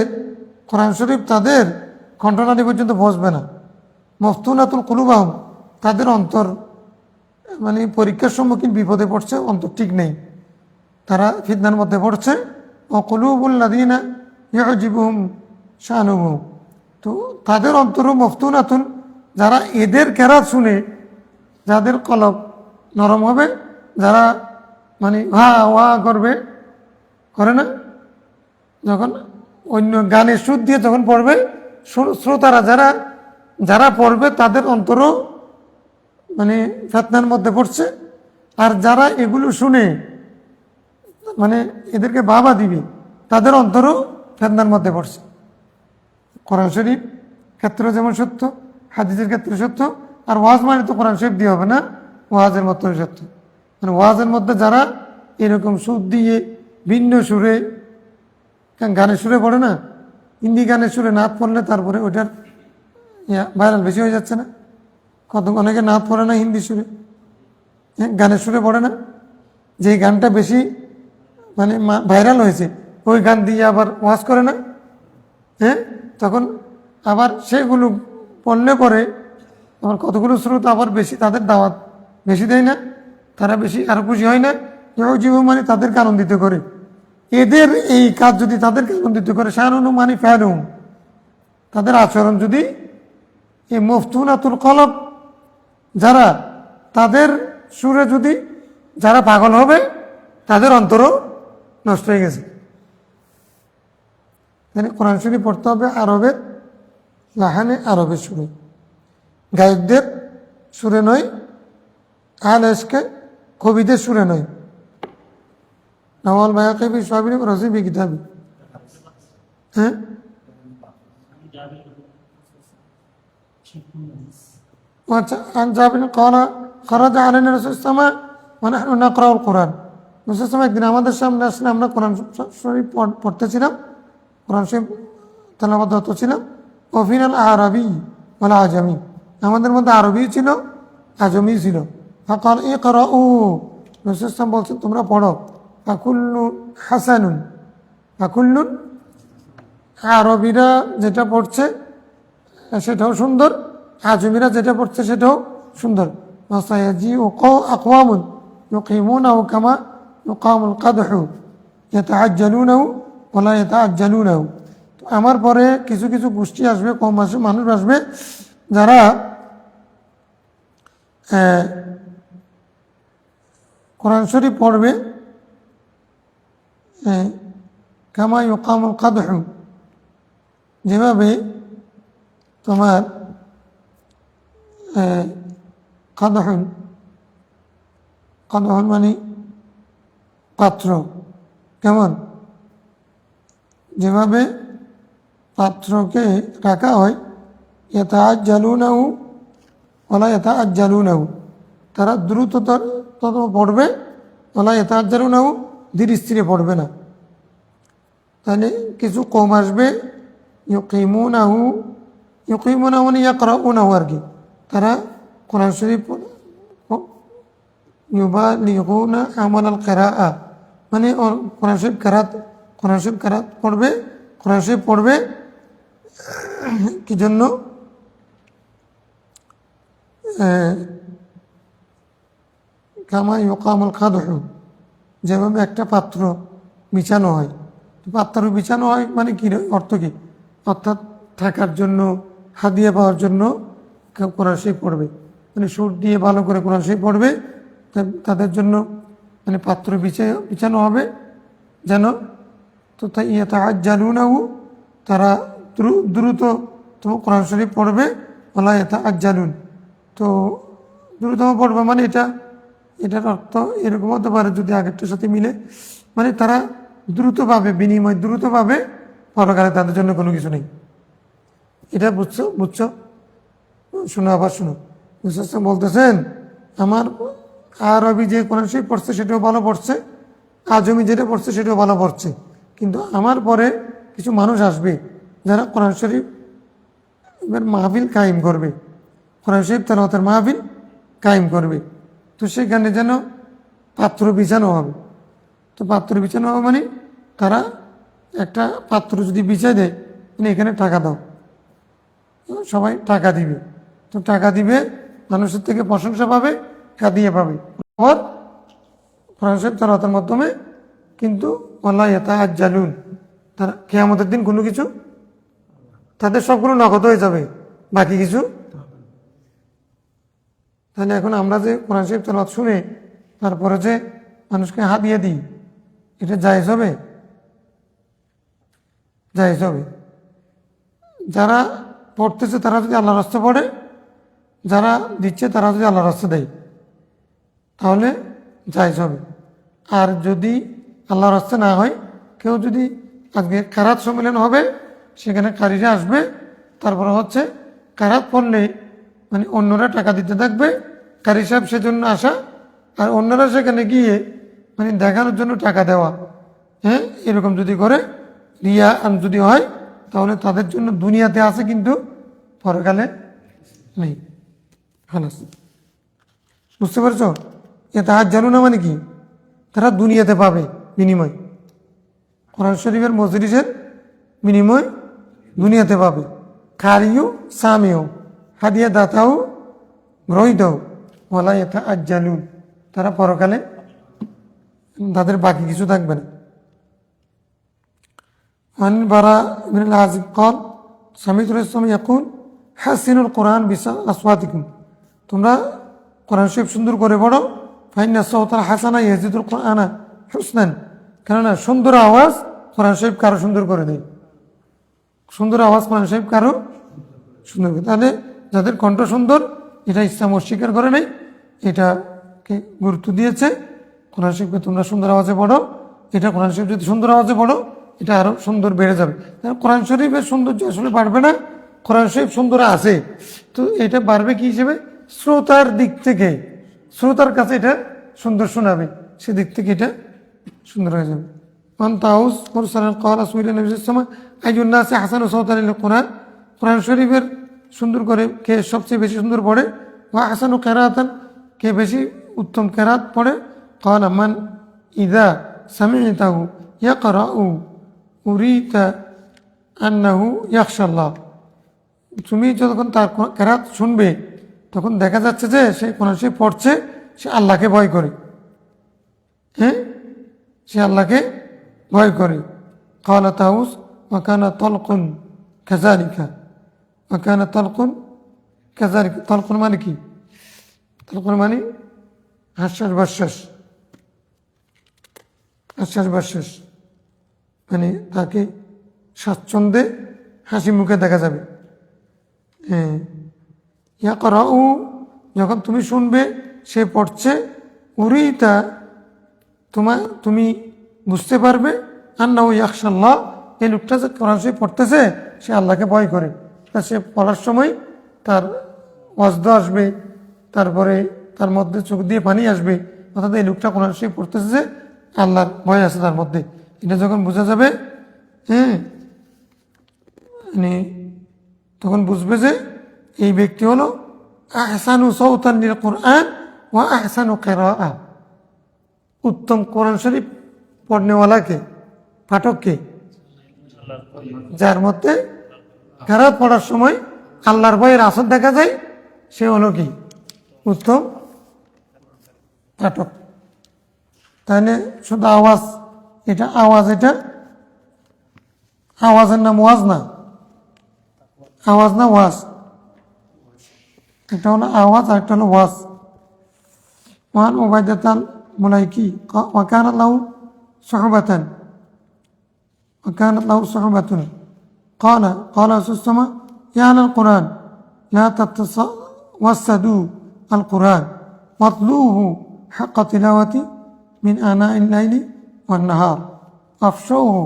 কোরআন শরীফ তাদের কণ্ঠনালী পর্যন্ত পৌঁছবে না মফতুনাতুল কুলুবাহুম তাদের অন্তর মানে পরীক্ষার সম্মুখীন বিপদে পড়ছে অন্তর ঠিক নেই তারা ফিতনার মধ্যে পড়ছে ও কুলুবুল্লাযীনা ইউজিবুহুম শানুহুম তো তাদের অন্তর মফতুনাতুন যারা এদের কেরাত শুনে যাদের কলব নরম হবে যারা মানে হা ওয়া করবে করে না? যখন অন্য গানের সুর দিয়ে যখন পড়বে, শ্রোতারা যারা যারা পড়বে তাদের অন্তরও মানে ফিতনার মধ্যে পড়ছে, আর যারা এগুলো শুনে মানে এদেরকে বাবা দিবে তাদের অন্তরও ফিতনার মধ্যে পড়ছে। কোরআন শরীফ ক্ষেত্রে যেমন সত্য, হাদিসের ক্ষেত্রে সত্য, আর ওয়াজ মানে তো কোরআন শরীফ দিয়ে হবে না, ওয়াজের মধ্যে সত্য। মানে ওয়াজের মধ্যে যারা এরকম সুর দিয়ে ভিন্ন সুরে, গানের সুরে পড়ে না, হিন্দি গানের সুরে নাচ পড়লে তারপরে ওইটার ভাইরাল বেশি হয়ে যাচ্ছে না? অনেকে নাচ পড়ে না হিন্দি সুরে, গানের সুরে পড়ে না, যে গানটা বেশি মানে ভাইরাল হয়েছে ওই গান দিয়ে আবার ওয়াজ করে না? তখন আবার সেগুলো পড়লে পরে আবার কতগুলো স্রোত আবার বেশি, তাদের দাওয়াত বেশি দেয় না, তারা বেশি আরো খুশি হয় না? জীব মানে তাদেরকে আনন্দিত করে। এদের এই কাজ যদি তাদেরকে আনন্দিত করে, শানুন মানে ফেলুম, তাদের আচরণ যদি এই মফতুনাতুল কলব যারা, তাদের সুরে যদি যারা পাগল হবে তাদের অন্তরও নষ্ট হয়ে গেছে। কোরআন শরীফ পড়তে হবে আরবের লাহানে, আরবের সুরে, গায়কদের সুরে নয়, আহলে ইশকে কবিদের সুরে নয়। নওয়াল বায়াকি বি সাবিরি রাজি বি কিতাবি। আচ্ছা, আন জাবির ক্বালা খারাজা আলাইনা রাসূলুল্লাহ সাল্লাল্লাহু আলাইহি ওয়াসাল্লাম ওয়া নাহনু নাকরাউল কোরআন। রাসূলুল্লাহ সাল্লাল্লাহু একদিন আমাদের সামনে আসলে আমরা কোরআন শরীফ পড়তেছিলাম, কোরআন শরীফ তেলাওয়াত ছিলাম। ওয়াফিনাল আরাবি ওয়াল আজামি, আমাদের মধ্যে আরবি ছিল, আজমি ছিল। ফাকাল ইকরাউ, রাসূলুল্লাহ সাল্লাল্লাহু বলছেন তোমরা পড়ো। ফাকুল্লু হাসানুন, ফাকুল্লুন, আরবিরা যেটা পড়ছে সেটাও সুন্দর, আজমিরা যেটা পড়ছে সেটাও সুন্দর। ওয়াসায়াজিউ আকওয়ামুন ইউকিমুনাহু কামা ইউকামুল কাদহু ইয়াতাআজ্জালুনাহু ওয়া লা ইয়াতাআজ্জালুনাহু। তো আমার পরে কিছু কিছু গোষ্ঠী আসবে, কম আসবে, মানুষ আসবে যারা কোরআন শরীফ পড়বে কামা ইউকামুল কাদহু, যেভাবে তোমার কাদহুন, কাদহুন মানে পাত্র, কেমন যেভাবে পাত্রকে রাখা হয়, ইয়াতাআজ্জালুনাহু ওয়া লা ইয়াতাআজ্জালুনাহু, তারা দ্রুততর পড়বে, ওয়া লা ইয়াতাআজ্জালুনাহু, ধীর স্থিরে পড়বে না। তাহলে কিছু কম আসবে, ইউকিমুনাহু, ইউকিমুনাহু মানে ইয়াকরাউনাহু আর কি, তারা কোরআন শরীফ ইউবালিগুনা আমালাল কিরাআহ, মানে কোরআন শরীফ কিরাত পড়বে, কোরআন শরীফ পড়বে কি জন্য? কামা ইউকামুল কাদহু, যেভাবে একটা পাত্র বিছানো হয়, পাত্র বিছানো হয় মানে কি অর্থ কি? অর্থাৎ থাকার জন্য, হাদিয়া পাওয়ার জন্য কোরআন শরীফ পড়বে, মানে সুর দিয়ে ভালো করে কোরআন শরীফ পড়বে, তাদের জন্য মানে পাত্র বিছানো হবে যেন। তো তাই ইয়াতাআজ্জালুনাহু, তারা দ্রুত তো কোরআন শরীফ পড়বে, ওয়ালা ইয়াতাআজ্জালুন, তো দ্রুততম পড়বে মানে এটার অর্থ এরকম হতে পারে যদি আগেরটার সাথে মিলে, মানে তারা দ্রুত পাবে বিনিময়, দ্রুত পাবে, পরকালে তাদের জন্য কোনো কিছু নেই। এটা বুঝছো? শুনো, আবার শুনো। বলতেছেন আমার আরবি যে কোরআন শরীফ পড়ছে সেটাও ভালো পড়ছে, আজমি যেটা পড়ছে সেটাও ভালো পড়ছে, কিন্তু আমার পরে কিছু মানুষ আসবে যারা কোরআন শরীফ মাহফিল কায়েম করবে, কোরআন শরীফ তেলাওয়াতের মাহফিল কায়েম করবে, তো সেখানে যেন পাত্র বিছানো হবে। তো পাত্র বিছানো হবে মানে তারা একটা পাত্র যদি বিছাই দেয়, মানে এখানে টাকা দাও, সবাই টাকা দিবে, তো টাকা দিবে, মানুষের থেকে প্রশংসা পাবে, হাদিয়া পাবে, আবার কোরআন শরীফ তেলাওয়াতের মাধ্যমে। কিন্তু ওয়ালা ইয়াতাআজ্জালুন, তারা কিয়ামতের দিন কোনো কিছু, তাদের সবগুলো নগদ হয়ে যাবে, বাকি কিছু। তাহলে এখন আমরা যে কোরআন শরীফ তেলাওয়াত শুনে তারপরে যে মানুষকে হাদিয়া দিই, এটা জায়েজ হবে? জায়েজ হবে। যারা পড়তেছে তারা যদি আল্লাহর রাস্তায় পড়ে, যারা দিচ্ছে তারা যদি আল্লাহর রাস্তায় দেয়, তাহলে জায়েজ হবে। আর যদি আল্লাহর রাস্তায় না হয়, কেউ যদি আজকে কারাত সম্মেলন হবে, সেখানে কারিরা আসবে, তারপরে হচ্ছে কারাত পড়লে মানে অন্যরা টাকা দিতে থাকবে, কারি সাহেব সেজন্য আসা, আর অন্যরা সেখানে গিয়ে মানে দেখানোর জন্য টাকা দেওয়া। হ্যাঁ, এরকম যদি করে রিয়া যদি হয়, তাহলে তাদের জন্য দুনিয়াতে আছে কিন্তু পরকালে নেই। খালাস, বুঝতে পারছ? এ তাহার জানো না মানে কি, তারা দুনিয়াতে পাবে বিনিময়, কোরআন শরীফের মজলিসের বিনিময় দুনিয়াতে পাবে। কারিও সামিও হাদিয়া দাতাও গ্রহিত ওলা এটা আজ্জালুন, তারা পরকালে তাদের বাকি কিছু থাকবে না। عن براء بن العازب قال سمعت الرسول صلى الله عليه وسلم يقول حسنوا القرآن بأصواتكم, তোমরা কোরআন শরীফ সুন্দর করে পড়ো, ফাইন্না সাওতাল হাসানা ইয়াজিদুল কোরআনা হুসনান, কেননা সুন্দর আওয়াজ কোরআন শরীফ কারো সুন্দর করে দেয়। সুন্দর আওয়াজ কোরআন শরীফ কারো সুন্দর করে, তাহলে যাদের কণ্ঠ সুন্দর, এটা ইসলাম অস্বীকার করে নেই, এটাকে গুরুত্ব দিয়েছে। কোরআন শরীফকে তোমরা সুন্দর আওয়াজে পড়ো, এটা কোরআন শরীফ যদি সুন্দর আওয়াজে পড়ো, এটা আরো সুন্দর বেড়ে যাবে। কোরআন শরীফের সৌন্দর্য আসলে বাড়বে না, কোরআন শরীফ সুন্দর আছে তো এটা বাড়বে কি হিসেবে, শ্রোতার দিক থেকে, শ্রোতার কাছে এটা সুন্দর শোনাবে, সেদিক থেকে এটা সুন্দর হয়ে যাবে। তাউস মুরসালান ক্বালা সুইলা নবী সাল্লাল্লাহু আলাইহি ওয়াসাল্লাম আইয়ুন নাসি হাসানু সাওতান লিল কোরআন, কোরআন শরীফের সুন্দর করে কে সবচেয়ে বেশি সুন্দর পড়ে, ওয়া হাসানু কিরাআতান, কে বেশি উত্তম কিরাত পড়ে, ক্বালা মান ইযা সামি'তাহু ইয়াকরাউ উরিতা আন্নাহু ইয়াখশাল্লাহ, তুমি যখন তার কিরাত শুনবে তখন দেখা যাচ্ছে যে সে কোরআন শরীফ পড়ছে, সে আল্লাহকে ভয় করে। হ্যাঁ, সে আল্লাহকে ভয় করে। ক্বালা তাউস ওয়া কানা তালকুন কাযালিকা, ওয়া কানা তালকুন কাযালিকা, তালকুন মানে কি, তালকুন মানে হাস্যাস বাশ্বাস, হাস্যাস বাশ্বাস মানে তাকে স্বাচ্ছন্দ্যে হাসি মুখে দেখা যাবে। হ্যাঁ, ইয়াকরাউ, যখন তুমি শুনবে সে পড়ছে, উরিতা, তুমি বুঝতে পারবে, আন্নাহু ইয়াখশাল্লাহ, এই লোকটা যে কোরআন শরীফ পড়তেছে সে আল্লাহকে ভয় করে। তা সে পড়ার সময় তার ওয়াজদা আসবে, তারপরে তার মধ্যে চোখ দিয়ে পানি আসবে, অর্থাৎ এই লোকটা কোরআন শরীফ পড়তেছে যে আল্লাহর ভয় আছে তার মধ্যে, এটা যখন বোঝা যাবে, হ্যাঁ, মানে তখন বুঝবে যে এই ব্যক্তি হলো আহসানু সাওতান লিল কোরআন ওয়া আহসানু কিরাআহ, উত্তম কোরআন শরীফ পড়নেওয়ালাকে, পাঠককে, যার মধ্যে কিরাত পড়ার সময় আল্লাহর ভয়ের আসর দেখা যায়, সে হলো কি উত্তম পাঠক। তাহলে শুধু আওয়াজ, এটা আওয়াজ, এটা আওয়াজের নাম ওয়াজ না, আওয়াজ না ওয়াজ, একটা হলো আওয়াজ আর একটা হলো ওয়াজ। ওয়ান উবাইদাতাল মুলাইকি ওয়া কানাত লাহু সুহবাতান, ওয়া কানাত লাহু সুহবাতুন ক্বালা রাসূলুল্লাহ সাল্লাল্লাহু আলাইহি ওয়াসাল্লাম ইয়া আহলাল কুরআন লা তাতাওয়াসসাদু আল কুরআন ওয়াতলুহু হাক্কা তিলাওয়াতি মিন আনাইল লাইলি ওয়ান নাহার আফশাউহু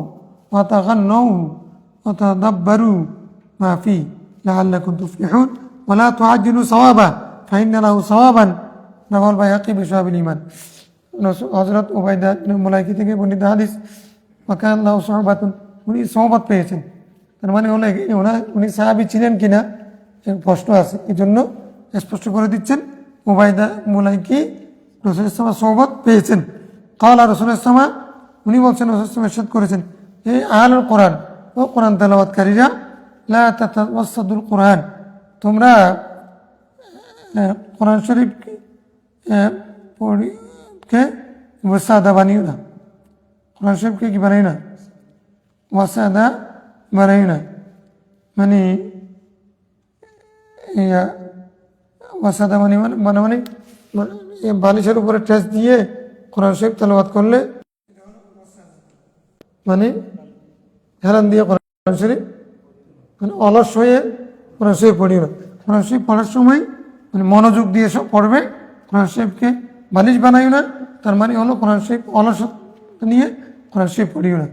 ওয়া তাগান্নাউ ওয়া তাদাব্বারু মা ফি লাআল্লাকুম তুফলিহুন ওয়া লা তুআজ্জিলু সাওয়াবা ফাইন্না লাহু সাওয়াবান, রাওয়াহুল বাইহাকী বিশুআবিল ঈমান। হযরত উবাইদা ইবনে মুলাইকি থেকে বর্ণিত হাদিস, ওয়া কানা লাহু সুহবাতুন, উনি সহবত পেয়েছেন, তার মানে হলো উনি সাহাবী ছিলেন কিনা প্রশ্ন আছে, এই জন্য স্পষ্ট করে দিচ্ছেন উবাইদা মুলাইকি রাসূলুল্লাহ সাল্লাল্লাহু আলাইহি ওয়াসাল্লাম সহবত পেয়েছেন। ক্বালা রাসূলুল্লাহ সাল্লাল্লাহু আলাইহি ওয়াসাল্লাম, উনি বলছেন রাসূলুল্লাহ সাল্লাল্লাহু আলাইহি ওয়াসাল্লাম ইরশাদ করেছেন, এই আহলুল কোরআন, ও কোরআন তেলাওয়াতকারীরা, লা তাতাওয়াসসাদুল কোরআন, তোমরা কোরআন শরীফকে পড়িকে ওয়াসাদা বানিও না, কোরআন শরীফকে কি বানাই না, ওয়াসাদা বানাই না, মানে ওয়াসাদা মানে মানে বালিশের উপরে টেস্ট দিয়ে কোরআন শরীফ তেলাওয়াত করলে, মানে হেলান দিয়ে কোরআন শরীফ মানে অলস হয়ে কোরআন শরীফ পড়িও না। কোরআন শরীফ পড়ার সময় মানে মনোযোগ দিয়ে সব পড়বে। কোরআন শরীফকে বালিশ বানাইও না, তার মানে হলো কোরআন শরীফ অলস নিয়ে কোরআন শরীফ পড়িও না।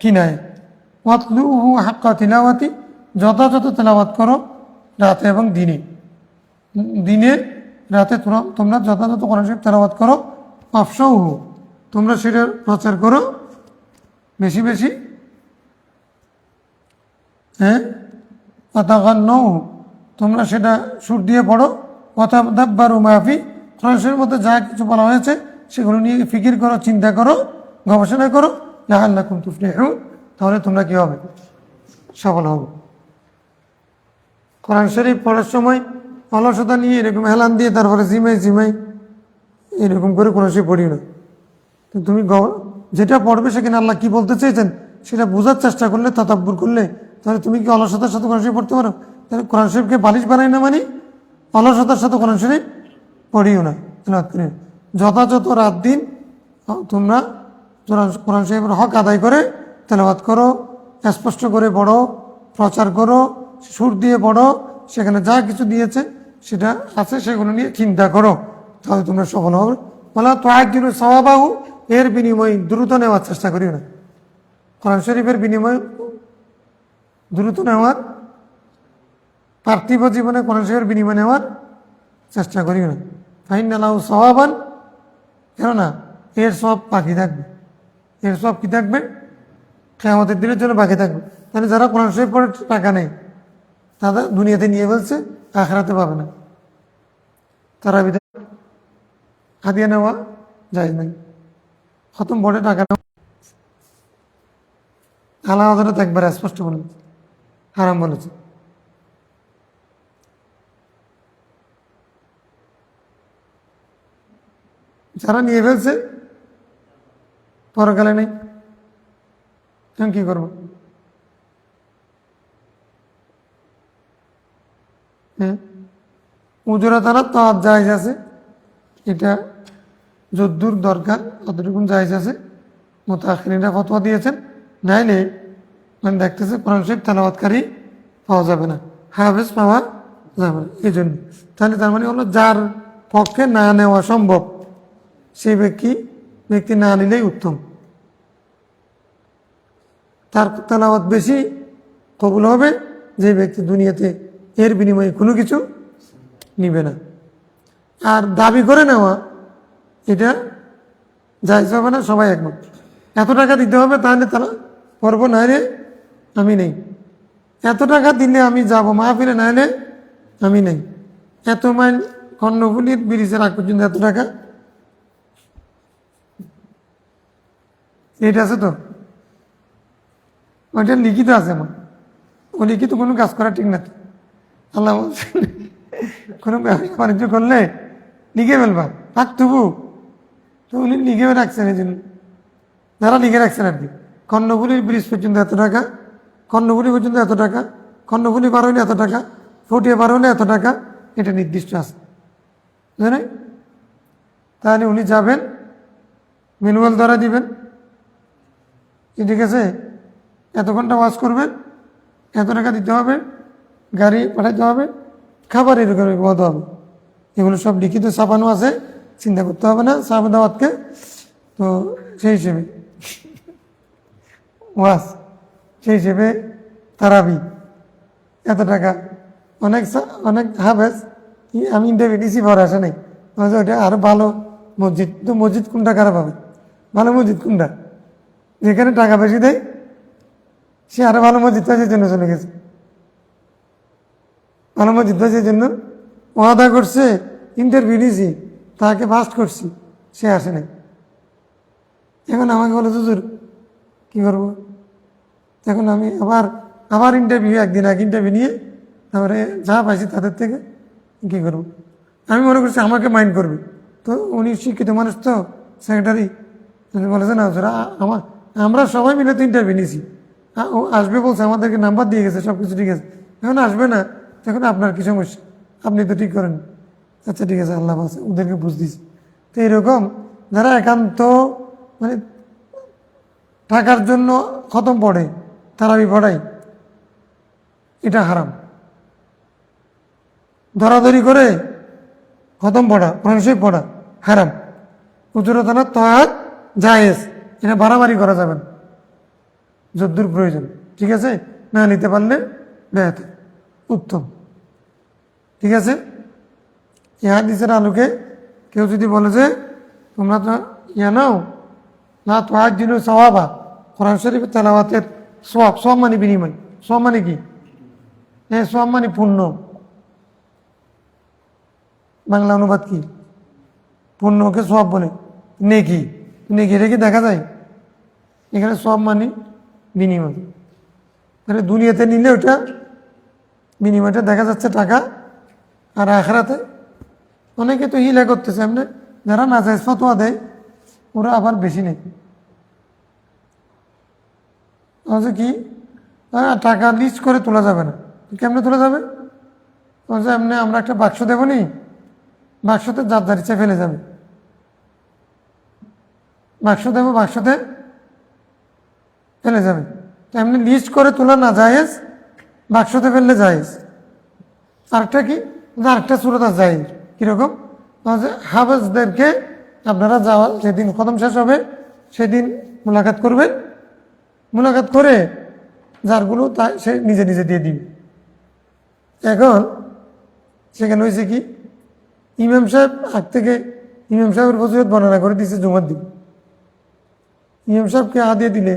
কি নাই ওয়াতলুহু হাক্কা তিলাওয়াতি, যথাযথ তেলাওয়াত করো রাতে এবং দিনে। দিনে রাতে তোমরা যথাযথ কোরআন শরীফ তেলাওয়াত করো। আফসাউহু, তোমরা সেটার প্রচার করো বেশি বেশি। হ্যাঁ, ওয়াতাগান্নাউ, তোমরা সেটা সুর দিয়ে পড়ো। ওয়াতাদাব্বারু মাফি, কোরআন শরীফের মধ্যে যা কিছু বলা হয়েছে সেগুলো নিয়ে ফিকির করো, চিন্তা করো, গবেষণা করো। লাআল্লাকুম তুফলিহুন, তাহলে তোমরা কি হবে? সফল হবে। কোরআন শরীফ পড়ার সময় অলসতা নিয়ে এরকম হেলান দিয়ে তারপরে জিমাই এরকম করে কোরআন শরীফ পড়িও না। তো তুমি যেটা পড়বে সেখানে আল্লাহ কি বলতে চেয়েছেন সেটা বোঝার চেষ্টা করলে, তাতাব্বুর করলে, তাহলে তুমি কি অলসতার সাথে কোরআন শরীফ পড়তে পারো? তাহলে কোরআন শরীফকে বালিশ বানাই না, মানে অলসতার সাথে কোরআন শরীফ পড়িও না, তেলাওয়াত করিও না। যথাযথ রাত দিন তোমরা কোরআন শরীফের হক আদায় করে তেলাওয়াত করো, স্পষ্ট করে পড়ো, প্রচার করো, সুর দিয়ে পড়ো, সেখানে যা কিছু দিয়েছে সেটা আছে সেগুলো নিয়ে চিন্তা করো, তাহলে তোমরা সফল হবে। বলা তো একদিন সওয়াবাহু, এর বিনিময় দ্রুত নেওয়ার চেষ্টা করিও না। কোরআন শরীফের বিনিময় দ্রুত নেওয়ার, পার্থিব জীবনে কোরআন শরীফের বিনিময় নেওয়ার চেষ্টা করিও না। ফাইনালাহু সওয়াবান, কেননা এর সব বাকি থাকবে। এর সব কি থাকবে? কিয়ামতের দিনের জন্য বাকি থাকবে। তাহলে যারা কোরআন শরীফ পড়ে টাকা নেই, তারা দুনিয়াতে নিয়ে ফেলছে, আখিরাতে পাবে না। তারা হাদিয়া নেওয়া যায় নাই, খতম পড়ে টাকা নেওয়া আল্লাহ হযরত একবার স্পষ্ট বলেন, হারাম বলেছে। যারা নিয়ে ফেলছে পরকালে নেই, এখন কি করবো? হ্যাঁ, উজরা তারা তো জায়েজ আছে, এটা যদ্দূর দরকার অতটুকু জায়েজ আছে। মুতাআখিরিনরা ফতোয়া দিয়েছেন, নাইলে মানে দেখতেছে কোরআন শরীফ তেলাওয়াতকারী পাওয়া যাবে না, হাফেজ পাওয়া যাবে না। এই জন্য তাহলে তার মানে হলো যার পক্ষে না নেওয়া সম্ভব সেই ব্যক্তি না নিলেই উত্তম। তার তেলাওয়াত বেশি কবুল হবে যে ব্যক্তি দুনিয়াতে এর বিনিময়ে কোনো কিছু নিবে না। আর দাবি করে নেওয়া এটা জায়েজ হবে না, সবাই একমত। এত টাকা দিতে হবে তাহলে তারা পড়বো, নাইলে আমি নেই। এত টাকা দিলে আমি যাব মাহফিলে, নাইলে আমি নেই। এত মাইল কর্ণফুলির ব্রিজের আগ পর্যন্ত এত টাকা, এটা আছে তো, ওইটা লিখিত আছে আমার। ও লিখিত কোনো কাজ করা ঠিক না। আল্লাহ বলছেন কোনো ব্যবসা বাণিজ্য করলে লিখে ফেলবা, রাখতবু তো উনি লিখে রাখছেন। এই জন্য যারা লিখে রাখছেন আর কি, কর্ণফুলির ব্রিজ পর্যন্ত এত টাকা, কর্ণফুলি পর্যন্ত এত টাকা, কর্ণফুলি পার হইলে এত টাকা, ফটিয়ে পার হইলে এত টাকা, এটা নির্দিষ্ট আছে, জানেন? তাহলে উনি যাবেন, ম্যানুয়াল দ্বারা দিবেন, ঠিক আছে, এত ঘন্টা ওয়াজ করবেন, এত টাকা দিতে হবে, গাড়ি পাঠাতে হবে, খাবার এরকম বলতে হবে। এগুলো সব লিখিত ছাপানো আছে, চিন্তা করতে হবে না সাহাবা দাওয়াতকে। তো সেই হিসেবে ওয়াজ, সেই হিসেবে তারাবি এত টাকা। অনেক হাফেজ আমি ইন্টারভিউ দিছি, ভরে আসে নাই, ওটা আরো ভালো মসজিদ। তো মসজিদ কোনটা খারাপ হবে? ভালো মসজিদ কোনটা? যেখানে টাকা বেশি দেয় সে আরো ভালো মসজিদ পায়, জন্য চলে গেছে। ভালো মসজিদ পায় জন্য ওয়াদা করছে, ইন্টারভিউ দিয়েছি, তাকে ফার্স্ট করছি, সে আসে নাই। এখন আমাকে বলে হুজুর কি করবো? এখন আমি আবার ইন্টারভিউ, একদিন এক ইন্টারভিউ নিয়ে তারপরে যা পাইছি তাদের থেকে কি করবো? আমি মনে করছি আমাকে মাইন্ড করবে। তো উনি শিক্ষিত মানুষ, তো সেক্রেটারি বলেছে না হুজুর আমরা সবাই মিলে তো ইন্টারভিউ নিয়েছি, ও আসবে বলছে, আমাদেরকে নাম্বার দিয়ে গেছে, সব কিছু ঠিক আছে, এখন আসবে না, এখন আপনার কি সমস্যা? আপনি তো ঠিক করেন। আচ্ছা ঠিক আছে, আল্লাহ আছে, ওদেরকে বুঝ দিছি। তো এরকম যারা একান্ত মানে টাকার জন্য খতম পড়ে, তারাবি পড়াই, এটা হারাম। ধরাধরি করে খতম পড়া, কোরআন শরীফ পড়া হারাম। উজুরতানা তাআত জায়েজ, এটা বাড়াবাড়ি করা যাবে না, যদ্দূর প্রয়োজন, ঠিক আছে? না নিতে পারলে বেহতর, উত্তম, ঠিক আছে? এই হাদিসের আলোকে কেউ যদি বলে যে তোমরা তো নাও না, তো আজ দিন সওয়াবা, কোরআন শরীফ তেলাওয়াতের সওয়াব, সওয়াব মানে বিনিময়, সওয়াব মানে কি? হ্যাঁ, সওয়াব মানে পুণ্য। বাংলা অনুবাদ কি? পুণ্যকে সওয়াব বলে, নেকি, নেকি এটা কি দেখা যায়? এখানে সওয়াব মানে বিনিময়। মানে দুনিয়াতে নিলে ওটা বিনিময়টা দেখা যাচ্ছে টাকা, আর আখেরাতে অনেকে তো হিলা করতেছে এমনি, যারা নাজায়েজ ফতোয়া দেয় ওরা আবার বেশি নেই। কি টাকা লিস্ট করে তোলা যাবে না, কেমনে তোলা যাবে? এমনি আমরা একটা বাক্স দেবো নি, বাক্সতে যার যার ইচ্ছা ফেলে যাবে, বাক্স দেবো, বাক্সতে ফেলে যাবে। এমনি লিস্ট করে তোলা না জায়েজ, বাক্সতে ফেললে জায়েজ। আরেকটা কি, আরেকটা সুরত যায় কিরকম, হাফেজদেরকে আপনারা যাওয়া যেদিন খতম শেষ হবে সেদিন মোলাকাত করবেন, মোলাকাত করে যারগুলো তা সে নিজে নিজে দিয়ে দিবে। এখন সেখানে হয়েছে কি, ইমাম সাহেব আগ থেকে ইমাম সাহেবের ফজিলত বর্ণনা করে দিচ্ছে জুমার দিন, ইমাম সাহেবকে দিয়ে দিলে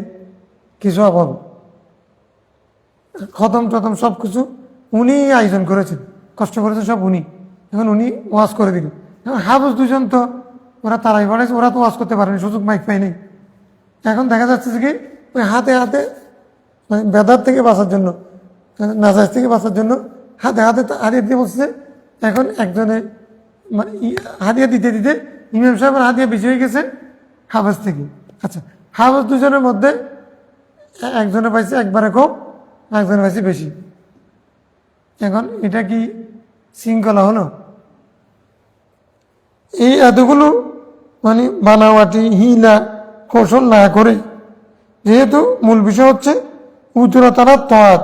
কিছু অভাব, খতম টতম সব কিছু উনি আয়োজন করেছেন, কষ্ট করেছেন সব উনি, এখন উনি ওয়াজ করে দিলেন। এখন হাফেজ দুজন তো ওরা তারাই বাড়াইছে, ওরা তো ওয়াজ করতে পারেনি, সুযোগ মাইক পায়নি। এখন দেখা যাচ্ছে যে কি ওই হাতে হাতে মানে বেদার থেকে বাঁচার জন্য, নাজাজ থেকে বাঁচার জন্য হাতে হাতে হাতিয়ে দিতে বলছে। এখন একজনে মানে হাতিয়ে দিতে দিতে ইমাম সাহেবের হাতিয়ে বেশি হয়ে গেছে হাফেজ থেকে। আচ্ছা, হাফেজ দুজনের মধ্যে একজনে পাইছে একবারে কম, একজনে পাইছে বেশি। এখন এটা কি শৃঙ্খলা হলো? এই এতগুলো মানে বানাওয়াটি হিলা কৌশল না করে, যেহেতু মূল বিষয় হচ্ছে উজ্জ্বলতারা তাঁত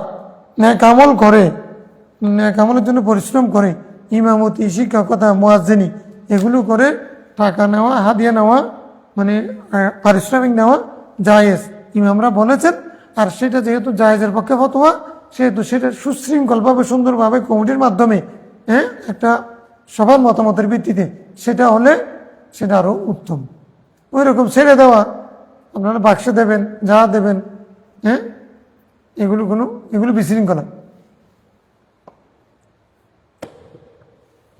ন্যাক আমল করে, ন্যাক আমলের জন্য পরিশ্রম করে, ইমামতি, শিক্ষকতা, মুয়াজ্জিনি এগুলো করে টাকা নেওয়া, হাদিয়া নেওয়া মানে পারিশ্রমিক নেওয়া জায়েজ, ইমামরা বলেছেন। আর সেটা যেহেতু জায়েজের পক্ষে ফতোয়া, সেহেতু সেটা সুশৃঙ্খলভাবে সুন্দরভাবে কমিটির মাধ্যমে একটা সবার মতামতের ভিত্তিতে সেটা হলে সেটা আরও উত্তম। ওই রকম ছেড়ে দেওয়া, আপনারা বাক্সে দেবেন, যা দেবেন, এগুলো বিশৃঙ্খলা।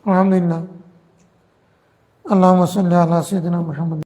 আলহামদুলিল্লাহ, আল্লাহুম্মা সাল্লি আলা সাইয়্যিদিনা মুহাম্মদ।